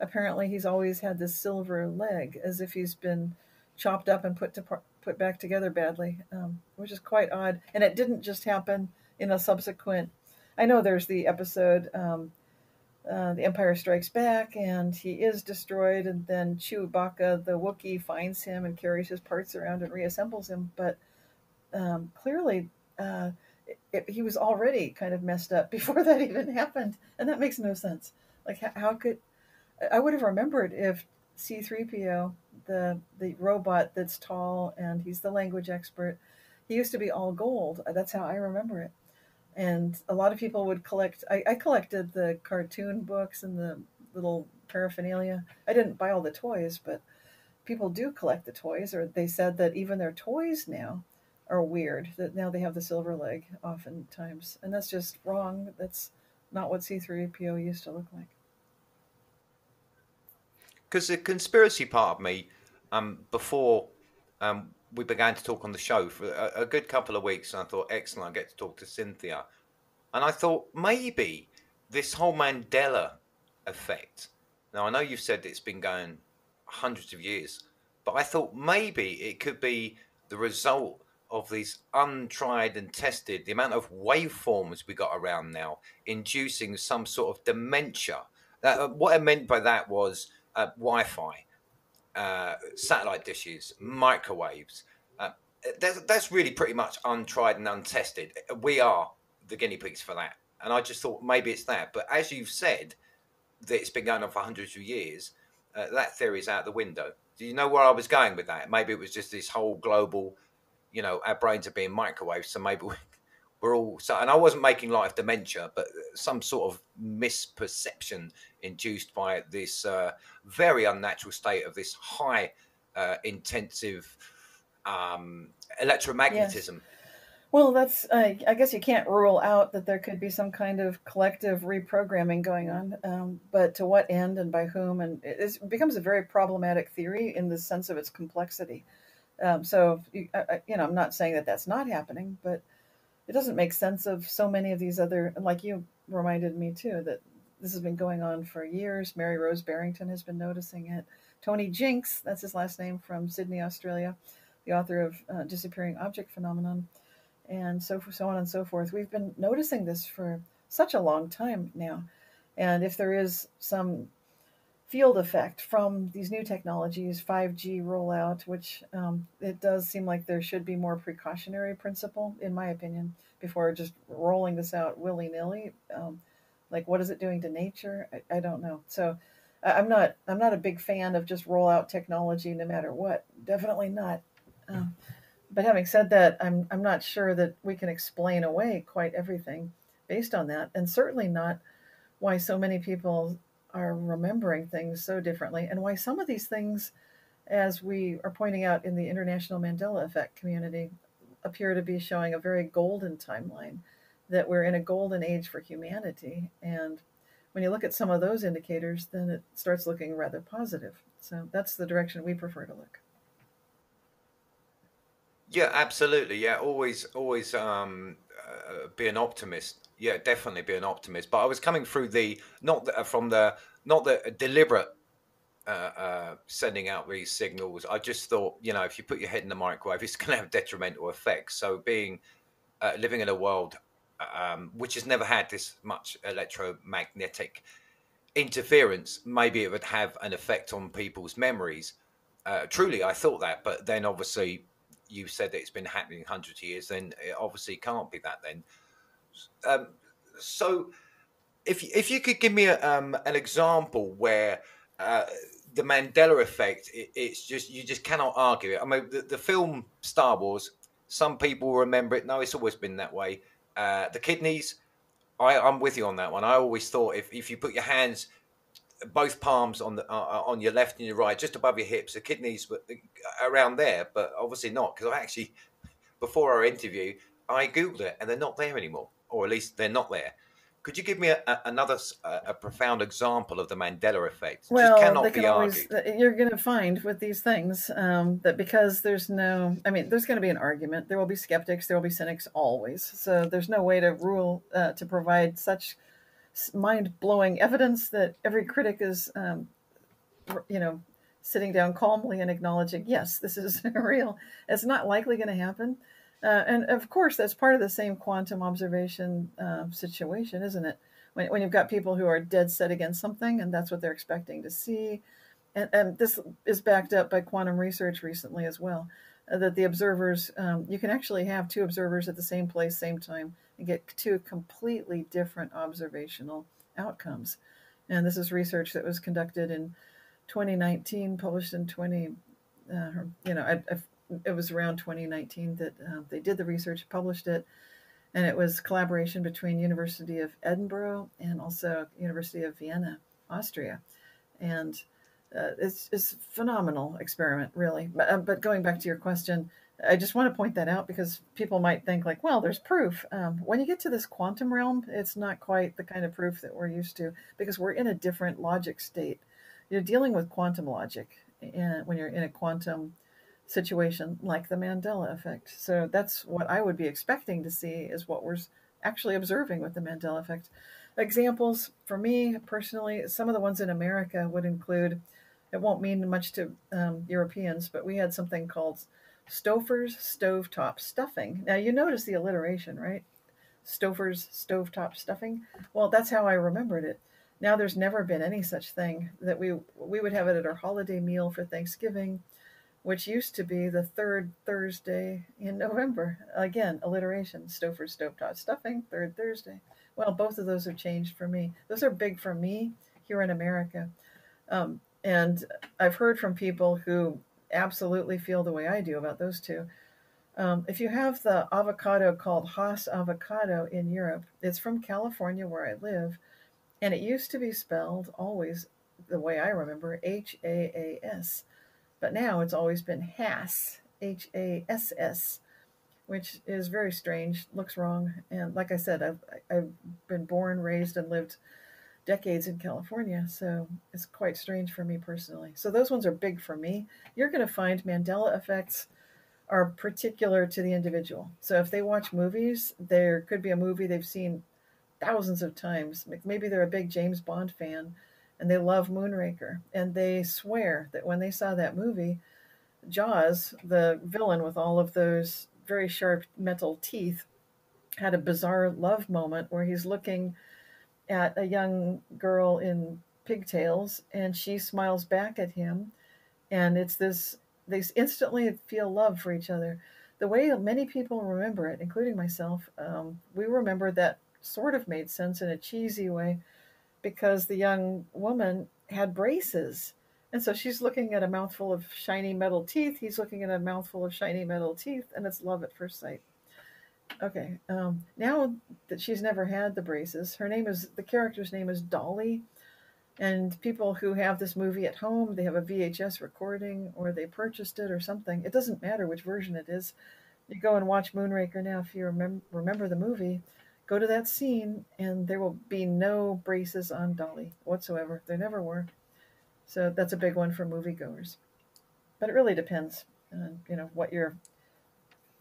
S4: apparently he's always had this silver leg, as if he's been chopped up and put back together badly, which is quite odd. And it didn't just happen in a subsequent. I know there's the episode. The Empire Strikes Back, and he is destroyed, and then Chewbacca, the Wookiee, finds him and carries his parts around and reassembles him. But clearly, he was already kind of messed up before that even happened, and that makes no sense. Like, how could I would have remembered if C-3PO, the robot that's tall and he's the language expert, he used to be all gold. That's how I remember it. And a lot of people would collect. I collected the cartoon books and the little paraphernalia. I didn't buy all the toys, but people do collect the toys, or they said that even their toys now are weird, that now they have the silver leg oftentimes. And that's just wrong. That's not what C-3PO used to look like.
S5: Because the conspiracy part of me, before we began to talk on the show for a good couple of weeks, and I thought, excellent, I get to talk to Cynthia. And I thought maybe this whole Mandela effect. Now, I know you've said it's been going hundreds of years, but I thought maybe it could be the result of these untried and tested, the amount of waveforms we got around now, inducing some sort of dementia. What I meant by that was Wi-Fi, satellite dishes, microwaves. That's really pretty much untried and untested. We are the guinea pigs for that. And I just thought maybe it's that. But as you've said, that it's been going on for hundreds of years, that theory is out the window. Do you know where I was going with that? Maybe it was just this whole global, our brains are being microwaved, so maybe we're all so, and I wasn't making light of dementia, but some sort of misperception induced by this very unnatural state of this high intensive
S4: Yes.
S5: electromagnetism.
S4: Well, that's, I guess you can't rule out that there could be some kind of collective reprogramming going on, but to what end and by whom? And it becomes a very problematic theory in the sense of its complexity. I'm not saying that that's not happening, but it doesn't make sense of so many of these other, like you reminded me too, that this has been going on for years. Mary Rose Barrington has been noticing it. Tony Jinks, that's his last name, from Sydney, Australia, the author of Disappearing Object Phenomenon, and so on and so forth. We've been noticing this for such a long time now. And if there is some field effect from these new technologies, 5G rollout, which it does seem like there should be more precautionary principle, in my opinion, before just rolling this out willy-nilly. Like, what is it doing to nature? I don't know. So I'm not a big fan of just roll out technology no matter what. Definitely not. But having said that, I'm not sure that we can explain away quite everything based on that, and certainly not why so many people are remembering things so differently, and why some of these things, as we are pointing out in the International Mandela Effect community, appear to be showing a very golden timeline, that we're in a golden age for humanity. And when you look at some of those indicators, then it starts looking rather positive. So that's the direction we prefer to look.
S5: Yeah, absolutely. Yeah, always, be an optimist. Yeah, definitely be an optimist. But I was coming through the not the deliberate sending out these signals. I just thought, if you put your head in the microwave, it's going to have detrimental effects. So being living in a world which has never had this much electromagnetic interference, maybe it would have an effect on people's memories. Truly, I thought that, but then obviously you said that it's been happening hundreds of years. Then it obviously can't be that. Then, so if you could give me an example where the Mandela effect, it's just you just cannot argue it. I mean, the film Star Wars. Some people remember it. No, it's always been that way. The kidneys. I'm with you on that one. I always thought if you put your hands, both palms on your left and your right, just above your hips, the kidneys were around there, but obviously not, because I actually, before our interview, I googled it and they're not there anymore, or at least they're not there. Could you give me another profound example of the Mandela effect? Just
S4: Well, they
S5: cannot
S4: can
S5: be
S4: always,
S5: argued.
S4: you're going to find with these things that because there's no, I mean, there's going to be an argument. There will be skeptics, there will be cynics always. So there's no way to rule, to provide such mind blowing evidence that every critic is, sitting down calmly and acknowledging, yes, this is real. It's not likely going to happen. And of course, that's part of the same quantum observation situation, isn't it? When you've got people who are dead set against something and that's what they're expecting to see. And this is backed up by quantum research recently as well, that the observers, you can actually have two observers at the same place, same time, and get two completely different observational outcomes. And this is research that was conducted in 2019, published in it was around 2019 that they did the research, published it, and it was collaboration between University of Edinburgh and also University of Vienna, Austria. And it's a phenomenal experiment, really. But going back to your question, I just want to point that out because people might think like, well, there's proof. When you get to this quantum realm, it's not quite the kind of proof that we're used to because we're in a different logic state. You're dealing with quantum logic when you're in a quantum situation like the Mandela effect. So that's what I would be expecting to see is what we're actually observing with the Mandela effect. Examples for me personally, some of the ones in America would include, it won't mean much to Europeans, but we had something called Stouffer's stovetop stuffing. Now you notice the alliteration, right? Stouffer's stovetop stuffing. Well, that's how I remembered it. Now there's never been any such thing. That we would have it at our holiday meal for Thanksgiving, which used to be the third Thursday in November. Again, alliteration, Stouffer's stovetop stuffing, third Thursday. Well, both of those have changed for me. Those are big for me here in America. And I've heard from people who absolutely feel the way I do about those two. If you have the avocado called Haas avocado in Europe, it's from California where I live, and it used to be spelled always the way I remember, Haas, but now it's always been Hass, Hass, which is very strange, looks wrong. And like I said, I've been born, raised, and lived decades in California, so it's quite strange for me personally. So those ones are big for me. You're going to find Mandela effects are particular to the individual. So if they watch movies, there could be a movie they've seen thousands of times. Maybe they're a big James Bond fan and they love Moonraker, and they swear that when they saw that movie, Jaws, the villain with all of those very sharp metal teeth, had a bizarre love moment where he's looking at a young girl in pigtails and she smiles back at him, and it's this, they instantly feel love for each other. The way many people remember it, including myself, we remember that sort of made sense in a cheesy way because the young woman had braces, and so she's looking at a mouthful of shiny metal teeth, he's looking at a mouthful of shiny metal teeth, and it's love at first sight. Okay, now that she's never had the braces, the character's name is Dolly, and people who have this movie at home, they have a VHS recording or they purchased it or something. It doesn't matter which version it is. You go and watch Moonraker now, if you remember the movie, go to that scene and there will be no braces on Dolly whatsoever. There never were. So that's a big one for moviegoers. But it really depends on, what your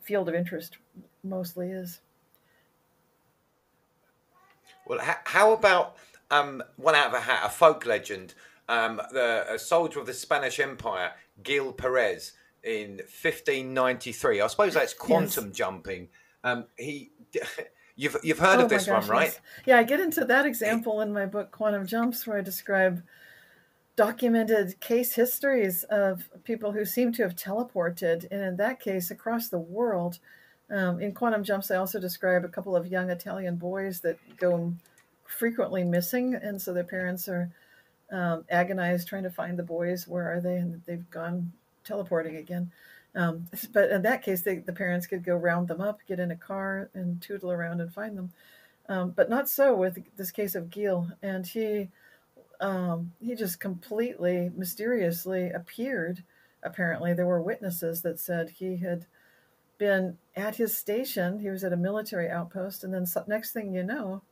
S4: field of interest mostly is.
S5: Well, how about one out of a hat, a folk legend, a soldier of the Spanish Empire, Gil Perez, in 1593. I suppose that's quantum jumping. You've heard of this one, right?
S4: Yes. Yeah, I get into that example in my book, Quantum Jumps, where I describe documented case histories of people who seem to have teleported, and in that case, across the world. In Quantum Jumps, I also describe a couple of young Italian boys that go frequently missing, and so their parents are agonized trying to find the boys. Where are they? And they've gone teleporting again. But in that case, the parents could go round them up, get in a car, and tootle around and find them. But not so with this case of Gil, and he just completely mysteriously appeared. Apparently, there were witnesses that said he had been at his station. He was at a military outpost, and then next thing you know,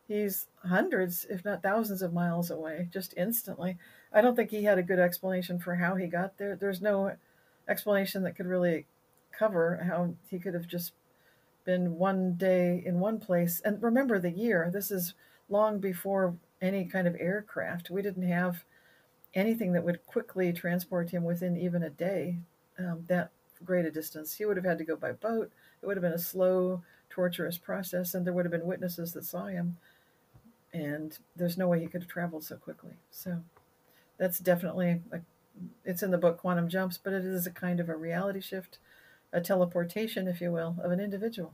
S4: he's hundreds, if not thousands of miles away, just instantly. I don't think he had a good explanation for how he got there. There's no explanation that could really cover how he could have just been one day in one place. And remember the year, this is long before any kind of aircraft. We didn't have anything that would quickly transport him within even a day, that great a distance. He would have had to go by boat. It would have been a slow, torturous process, and there would have been witnesses that saw him. And there's no way he could have traveled so quickly. So that's definitely, it's in the book Quantum Jumps, but it is a kind of a reality shift, a teleportation, if you will, of an individual.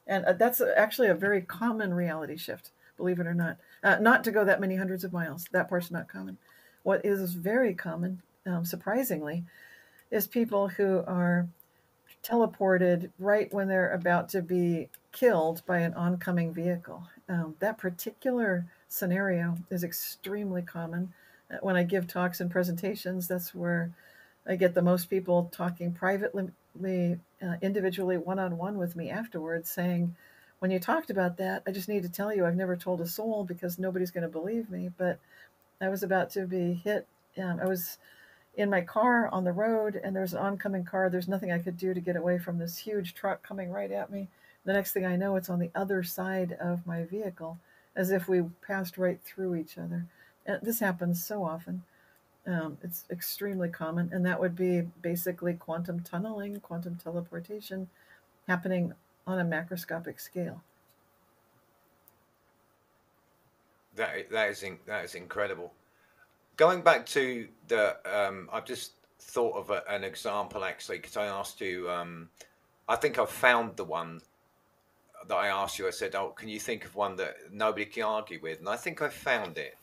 S4: And that's actually a very common reality shift, believe it or not. Not to go that many hundreds of miles. That part's not common. What is very common, surprisingly, is people who are teleported right when they're about to be killed by an oncoming vehicle. That particular scenario is extremely common. When I give talks and presentations, that's where I get the most people talking privately, individually, one-on-one with me afterwards, saying, when you talked about that, I just need to tell you I've never told a soul because nobody's going to believe me, but I was about to be hit. I was in my car on the road, and there's an oncoming car. There's nothing I could do to get away from this huge truck coming right at me. The next thing I know, it's on the other side of my vehicle, as if we passed right through each other. And this happens so often. It's extremely common, and that would be basically quantum tunneling, quantum teleportation happening on a macroscopic scale.
S5: That is incredible. Going back to the, I've just thought of an example actually, because I asked you, I think I've found the one that I asked you. I said, "Oh, can you think of one that nobody can argue with?" And I think I found it,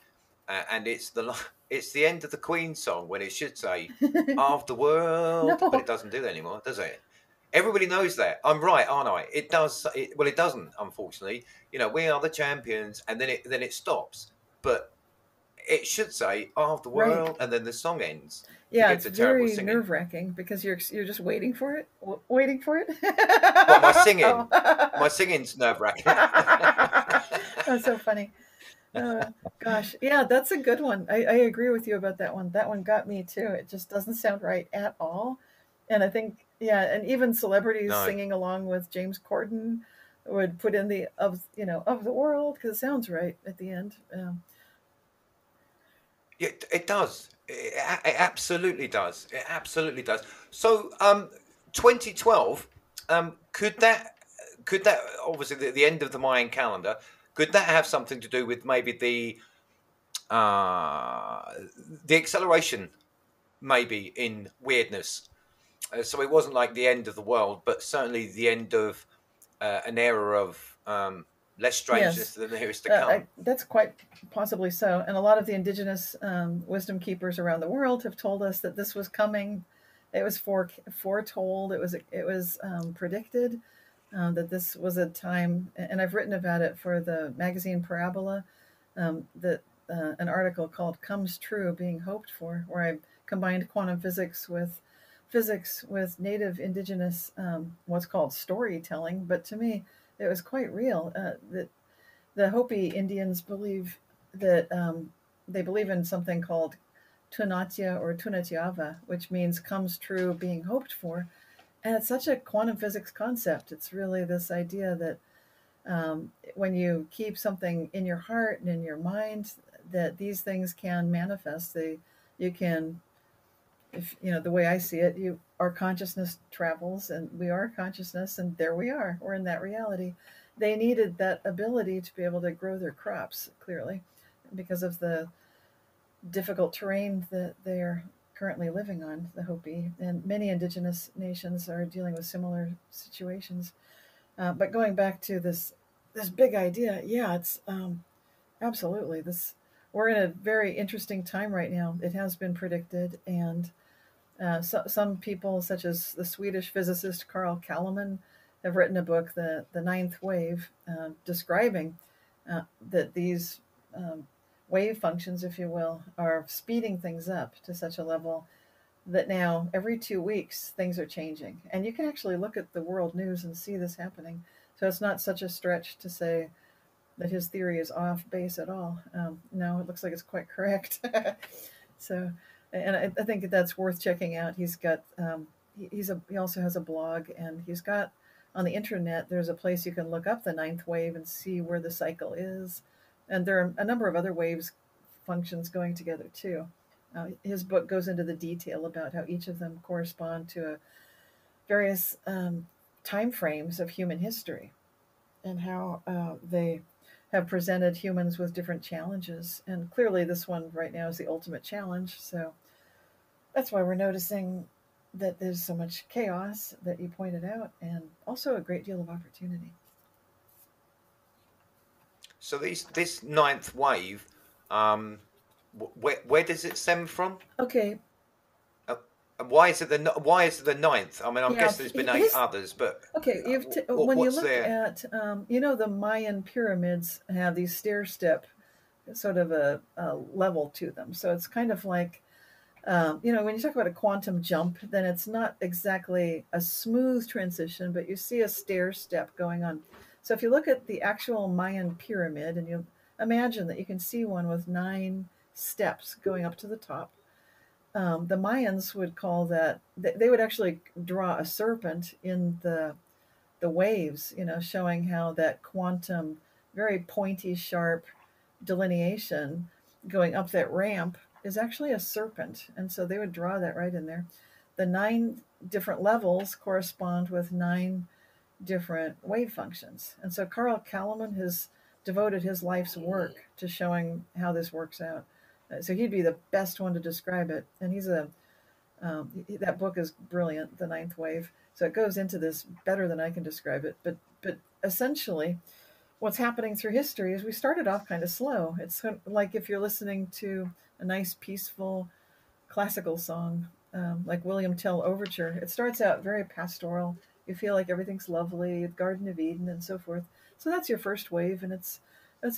S5: and it's the end of the Queen song when it should say "of the world,"
S4: No.
S5: but it doesn't do that anymore, does it? Everybody knows that. I'm right, aren't I? It does. Well, it doesn't, unfortunately. We are the champions, and then it stops. But it should say "of the
S4: Right.
S5: world," and then the song ends.
S4: Yeah,
S5: Forget
S4: it's
S5: the terrible
S4: very
S5: singing.
S4: nerve-wracking because you're just waiting for it, waiting for it.
S5: Well, my singing,
S4: Oh.
S5: my singing's nerve-wracking.
S4: That's so funny. Gosh, yeah, that's a good one. I agree with you about that one. That one got me too. It just doesn't sound right at all. And I think, yeah, and even celebrities
S5: No.
S4: singing along with James Corden would put in the of the world because it sounds right at the end.
S5: It does. It absolutely does. It absolutely does. So, 2012, could that obviously the end of the Mayan calendar, could that have something to do with maybe the acceleration maybe in weirdness? So it wasn't like the end of the world, but certainly the end of an era of less strangeness
S4: Yes,
S5: than there is to come.
S4: that's quite possibly so. And a lot of the indigenous wisdom keepers around the world have told us that this was coming. It was foretold. It was predicted that this was a time. And I've written about it for the magazine Parabola. That an article called "Comes True: Being Hoped For," where I combined quantum physics with native indigenous what's called storytelling. But to me, it was quite real. That the Hopi Indians believe that they believe in something called Tunatia or Tunatiava, which means comes true, being hoped for. And it's such a quantum physics concept. It's really this idea that when you keep something in your heart and in your mind, that these things can manifest. You can, if you know the way I see it, our consciousness travels, and we are consciousness, and there we are. We're in that reality. They needed that ability to be able to grow their crops clearly, because of the difficult terrain that they're currently living on. The Hopi and many indigenous nations are dealing with similar situations. But going back to this big idea, yeah, it's absolutely this. We're in a very interesting time right now. It has been predicted, and some people, such as the Swedish physicist Carl Kalleman, have written a book, the Ninth Wave, describing that these wave functions, if you will, are speeding things up to such a level that now every 2 weeks things are changing, and you can actually look at the world news and see this happening. So it's not such a stretch to say that his theory is off base at all. No, it looks like it's quite correct. So, and I think that's worth checking out. He's got he also has a blog, and he's got on the internet. There's a place you can look up the ninth wave and see where the cycle is, and there are a number of other waves functions going together too. His book goes into the detail about how each of them correspond to various time frames of human history, and how they have presented humans with different challenges. And clearly, this one right now is the ultimate challenge. So that's why we're noticing that there's so much chaos that you pointed out, and also a great deal of opportunity.
S5: So this ninth wave, where does it stem from?
S4: Okay.
S5: And why is it the ninth? I mean, I'm
S4: Yeah,
S5: guessing there's been eight others, but
S4: okay. When you
S5: what's
S4: look
S5: there?
S4: at, the Mayan pyramids have these stair step, sort of a level to them. So it's kind of like, when you talk about a quantum jump, then it's not exactly a smooth transition, but you see a stair step going on. So if you look at the actual Mayan pyramid, and you imagine that you can see one with 9 steps going up to the top, the Mayans would call that, they would actually draw a serpent in the waves, showing how that quantum, very pointy, sharp delineation going up that ramp is actually a serpent. And so they would draw that right in there. The 9 different levels correspond with 9 different wave functions. And so Carl Kalleman has devoted his life's work to showing how this works out. So he'd be the best one to describe it. And that book is brilliant, The Ninth Wave. So it goes into this better than I can describe it. But essentially, what's happening through history is we started off kind of slow. It's like if you're listening to a nice, peaceful classical song, like William Tell Overture. It starts out very pastoral. You feel like everything's lovely, the Garden of Eden and so forth. So that's your first wave, and it's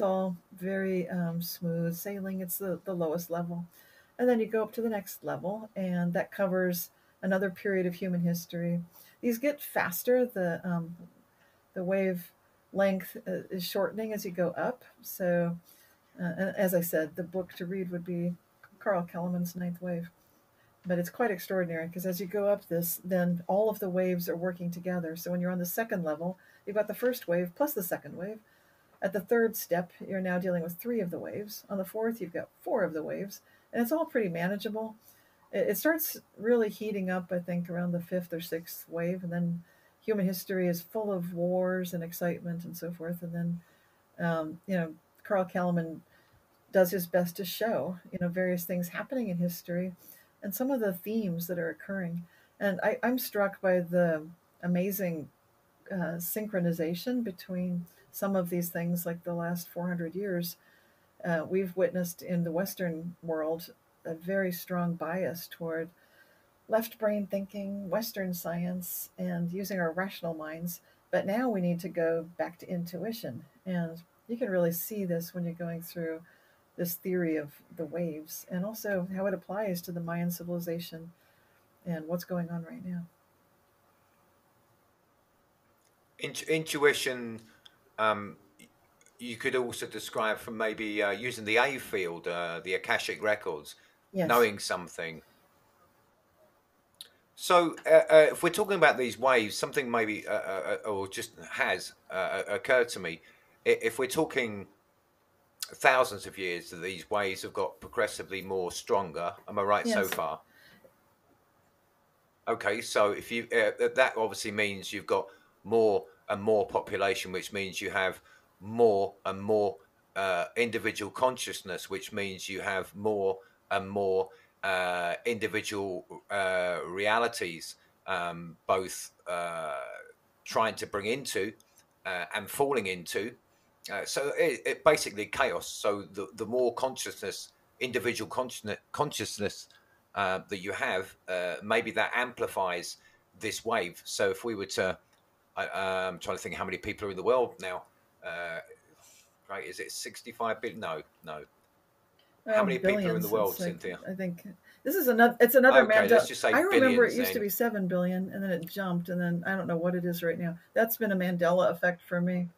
S4: all very smooth sailing. It's the lowest level. And then you go up to the next level, and that covers another period of human history. These get faster. The wave length is shortening as you go up. So, as I said, the book to read would be Carl Kellerman's Ninth Wave. But it's quite extraordinary because as you go up this, then all of the waves are working together. So when you're on the second level, you've got the first wave plus the second wave. At the third step, you're now dealing with 3 of the waves. On the fourth, you've got 4 of the waves. And it's all pretty manageable. It starts really heating up, I think, around the 5th or 6th wave. And then human history is full of wars and excitement and so forth. And then, Carl Kalman does his best to show, various things happening in history and some of the themes that are occurring. And I'm struck by the amazing synchronization between some of these things, like the last 400 years. We've witnessed in the Western world a very strong bias toward left brain thinking, Western science, and using our rational minds. But now we need to go back to intuition. And you can really see this when you're going through this theory of the waves and also how it applies to the Mayan civilization and what's going on right now.
S5: Intuition, you could also describe from maybe using the A field, the Akashic records,
S4: Yes.
S5: knowing something. So if we're talking about these waves, something maybe or just has occurred to me. If we're talking thousands of years, that these waves have got progressively more stronger. Am I right so
S4: Yes.
S5: far? Okay, so if you that obviously means you've got more and more population, which means you have more and more individual consciousness, which means you have more and more individual realities, both trying to bring into and falling into. So it basically chaos. So the more consciousness, individual consciousness that you have, maybe that amplifies this wave. So if we were to, I'm trying to think how many people are in the world now. Right, is it 65 billion? No. How many people are in the world, Cynthia?
S4: I think this is another. It's another
S5: Okay,
S4: Mandela.
S5: let's just say
S4: I remember
S5: billions
S4: it used to
S5: then.
S4: be 7 billion, and then it jumped, and then I don't know what it is right now. That's been a Mandela effect for me.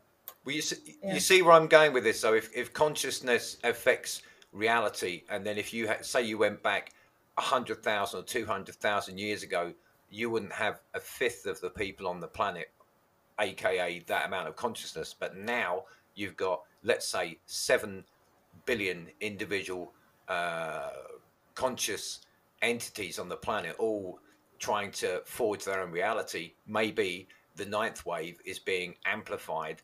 S5: Well,
S4: Yeah.
S5: you see where I'm going with this. So if consciousness affects reality, and then if you say you went back 100,000 or 200,000 years ago, you wouldn't have a fifth of the people on the planet, aka that amount of consciousness. But now you've got, let's say, 7 billion individual conscious entities on the planet, all trying to forge their own reality. Maybe the ninth wave is being amplified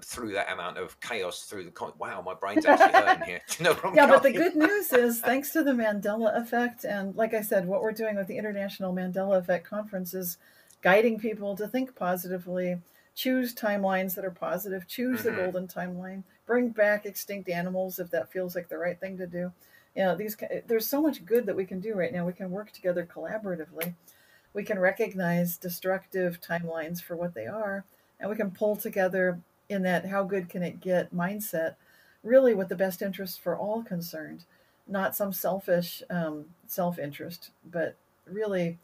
S5: through that amount of chaos through the wow, my brain's actually hurting here. Do you know what I'm
S4: Yeah, but the
S5: going?
S4: good news is, thanks to the Mandela effect, and like I said, what we're doing with the International Mandela Effect Conference is guiding people to think positively, choose timelines that are positive, choose the golden timeline, bring back extinct animals if that feels like the right thing to do. There's so much good that we can do right now. We can work together collaboratively. We can recognize destructive timelines for what they are, and we can pull together in that how good can it get mindset, really with the best interest for all concerned, not some selfish self-interest, but really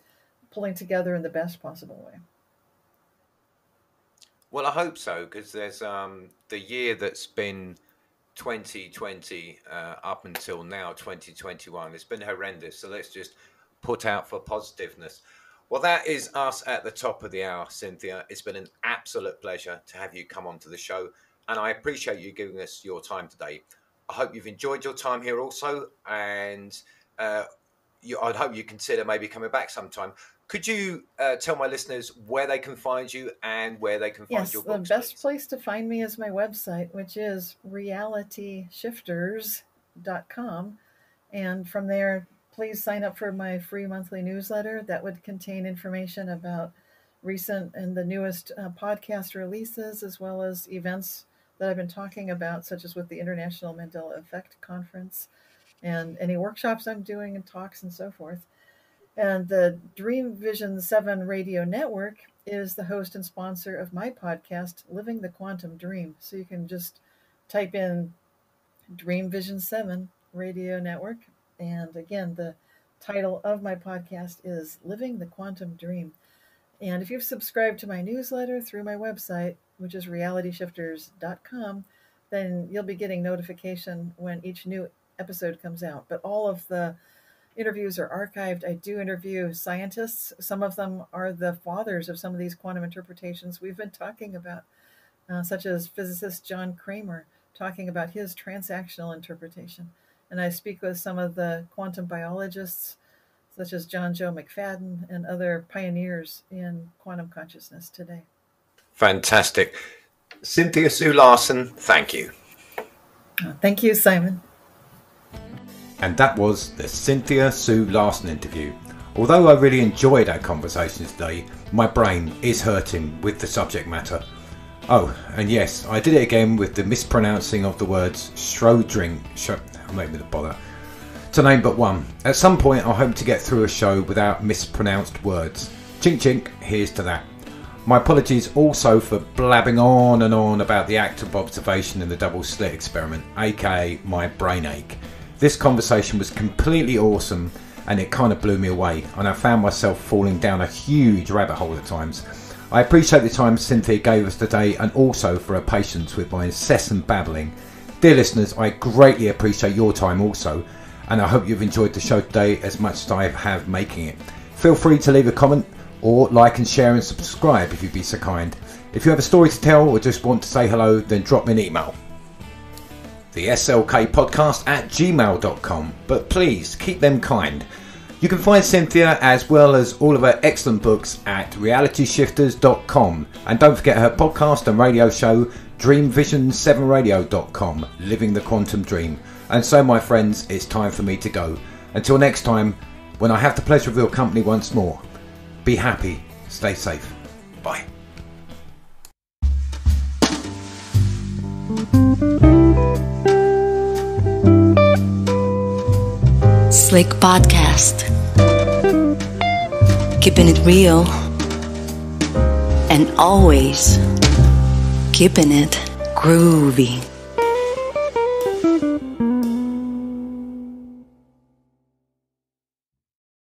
S4: pulling together in the best possible way.
S5: Well, I hope so, because there's the year that's been 2020 up until now 2021. It's been horrendous. So let's just put out for positiveness. Well, that is us at the top of the hour, Cynthia. It's been an absolute pleasure to have you come onto the show, and I appreciate you giving us your time today. I hope you've enjoyed your time here also, and I'd hope you consider maybe coming back sometime. Could you tell my listeners where they can find you and where they can find your books?
S4: Yes, the best
S5: please?
S4: place to find me is my website, which is realityshifters.com. And from there, please sign up for my free monthly newsletter that would contain information about recent and the newest podcast releases, as well as events that I've been talking about, such as with the International Mandela Effect Conference and any workshops I'm doing and talks and so forth. And the Dream Vision 7 radio network is the host and sponsor of my podcast, Living the Quantum Dream. So you can just type in Dream Vision 7 Radio Network. And again, the title of my podcast is Living the Quantum Dream. And if you've subscribed to my newsletter through my website, which is realityshifters.com, then you'll be getting notification when each new episode comes out. But all of the interviews are archived. I do interview scientists. Some of them are the fathers of some of these quantum interpretations we've been talking about, such as physicist John Kramer talking about his transactional interpretation. And I speak with some of the quantum biologists, such as John Joe McFadden and other pioneers in quantum consciousness today.
S5: Fantastic. Cynthia Sue Larson, thank you.
S4: Thank you, Simon.
S3: And that was the Cynthia Sue Larson interview. Although I really enjoyed our conversation today, my brain is hurting with the subject matter. Oh, and yes, I did it again with the mispronouncing of the words Schrodring. I'm not even going to bother. To name but one. At some point I hope to get through a show without mispronounced words. Chink chink, here's to that. My apologies also for blabbing on and on about the act of observation in the double slit experiment, aka my brain ache. This conversation was completely awesome and it kind of blew me away, and I found myself falling down a huge rabbit hole at times. I appreciate the time Cynthia gave us today and also for her patience with my incessant babbling. Dear listeners, I greatly appreciate your time also, and I hope you've enjoyed the show today as much as I have making it. Feel free to leave a comment or like and share and subscribe if you'd be so kind. If you have a story to tell or just want to say hello, then drop me an email. The slkpodcast@gmail.com, but please keep them kind. You can find Cynthia as well as all of her excellent books at realityshifters.com, and don't forget her podcast and radio show dreamvision7radio.com, Living the Quantum Dream. And so my friends, it's time for me to go. Until next time, when I have the pleasure of your company once more, be happy, stay safe. Bye.
S6: Slick Podcast. Keeping it real and always keeping it groovy.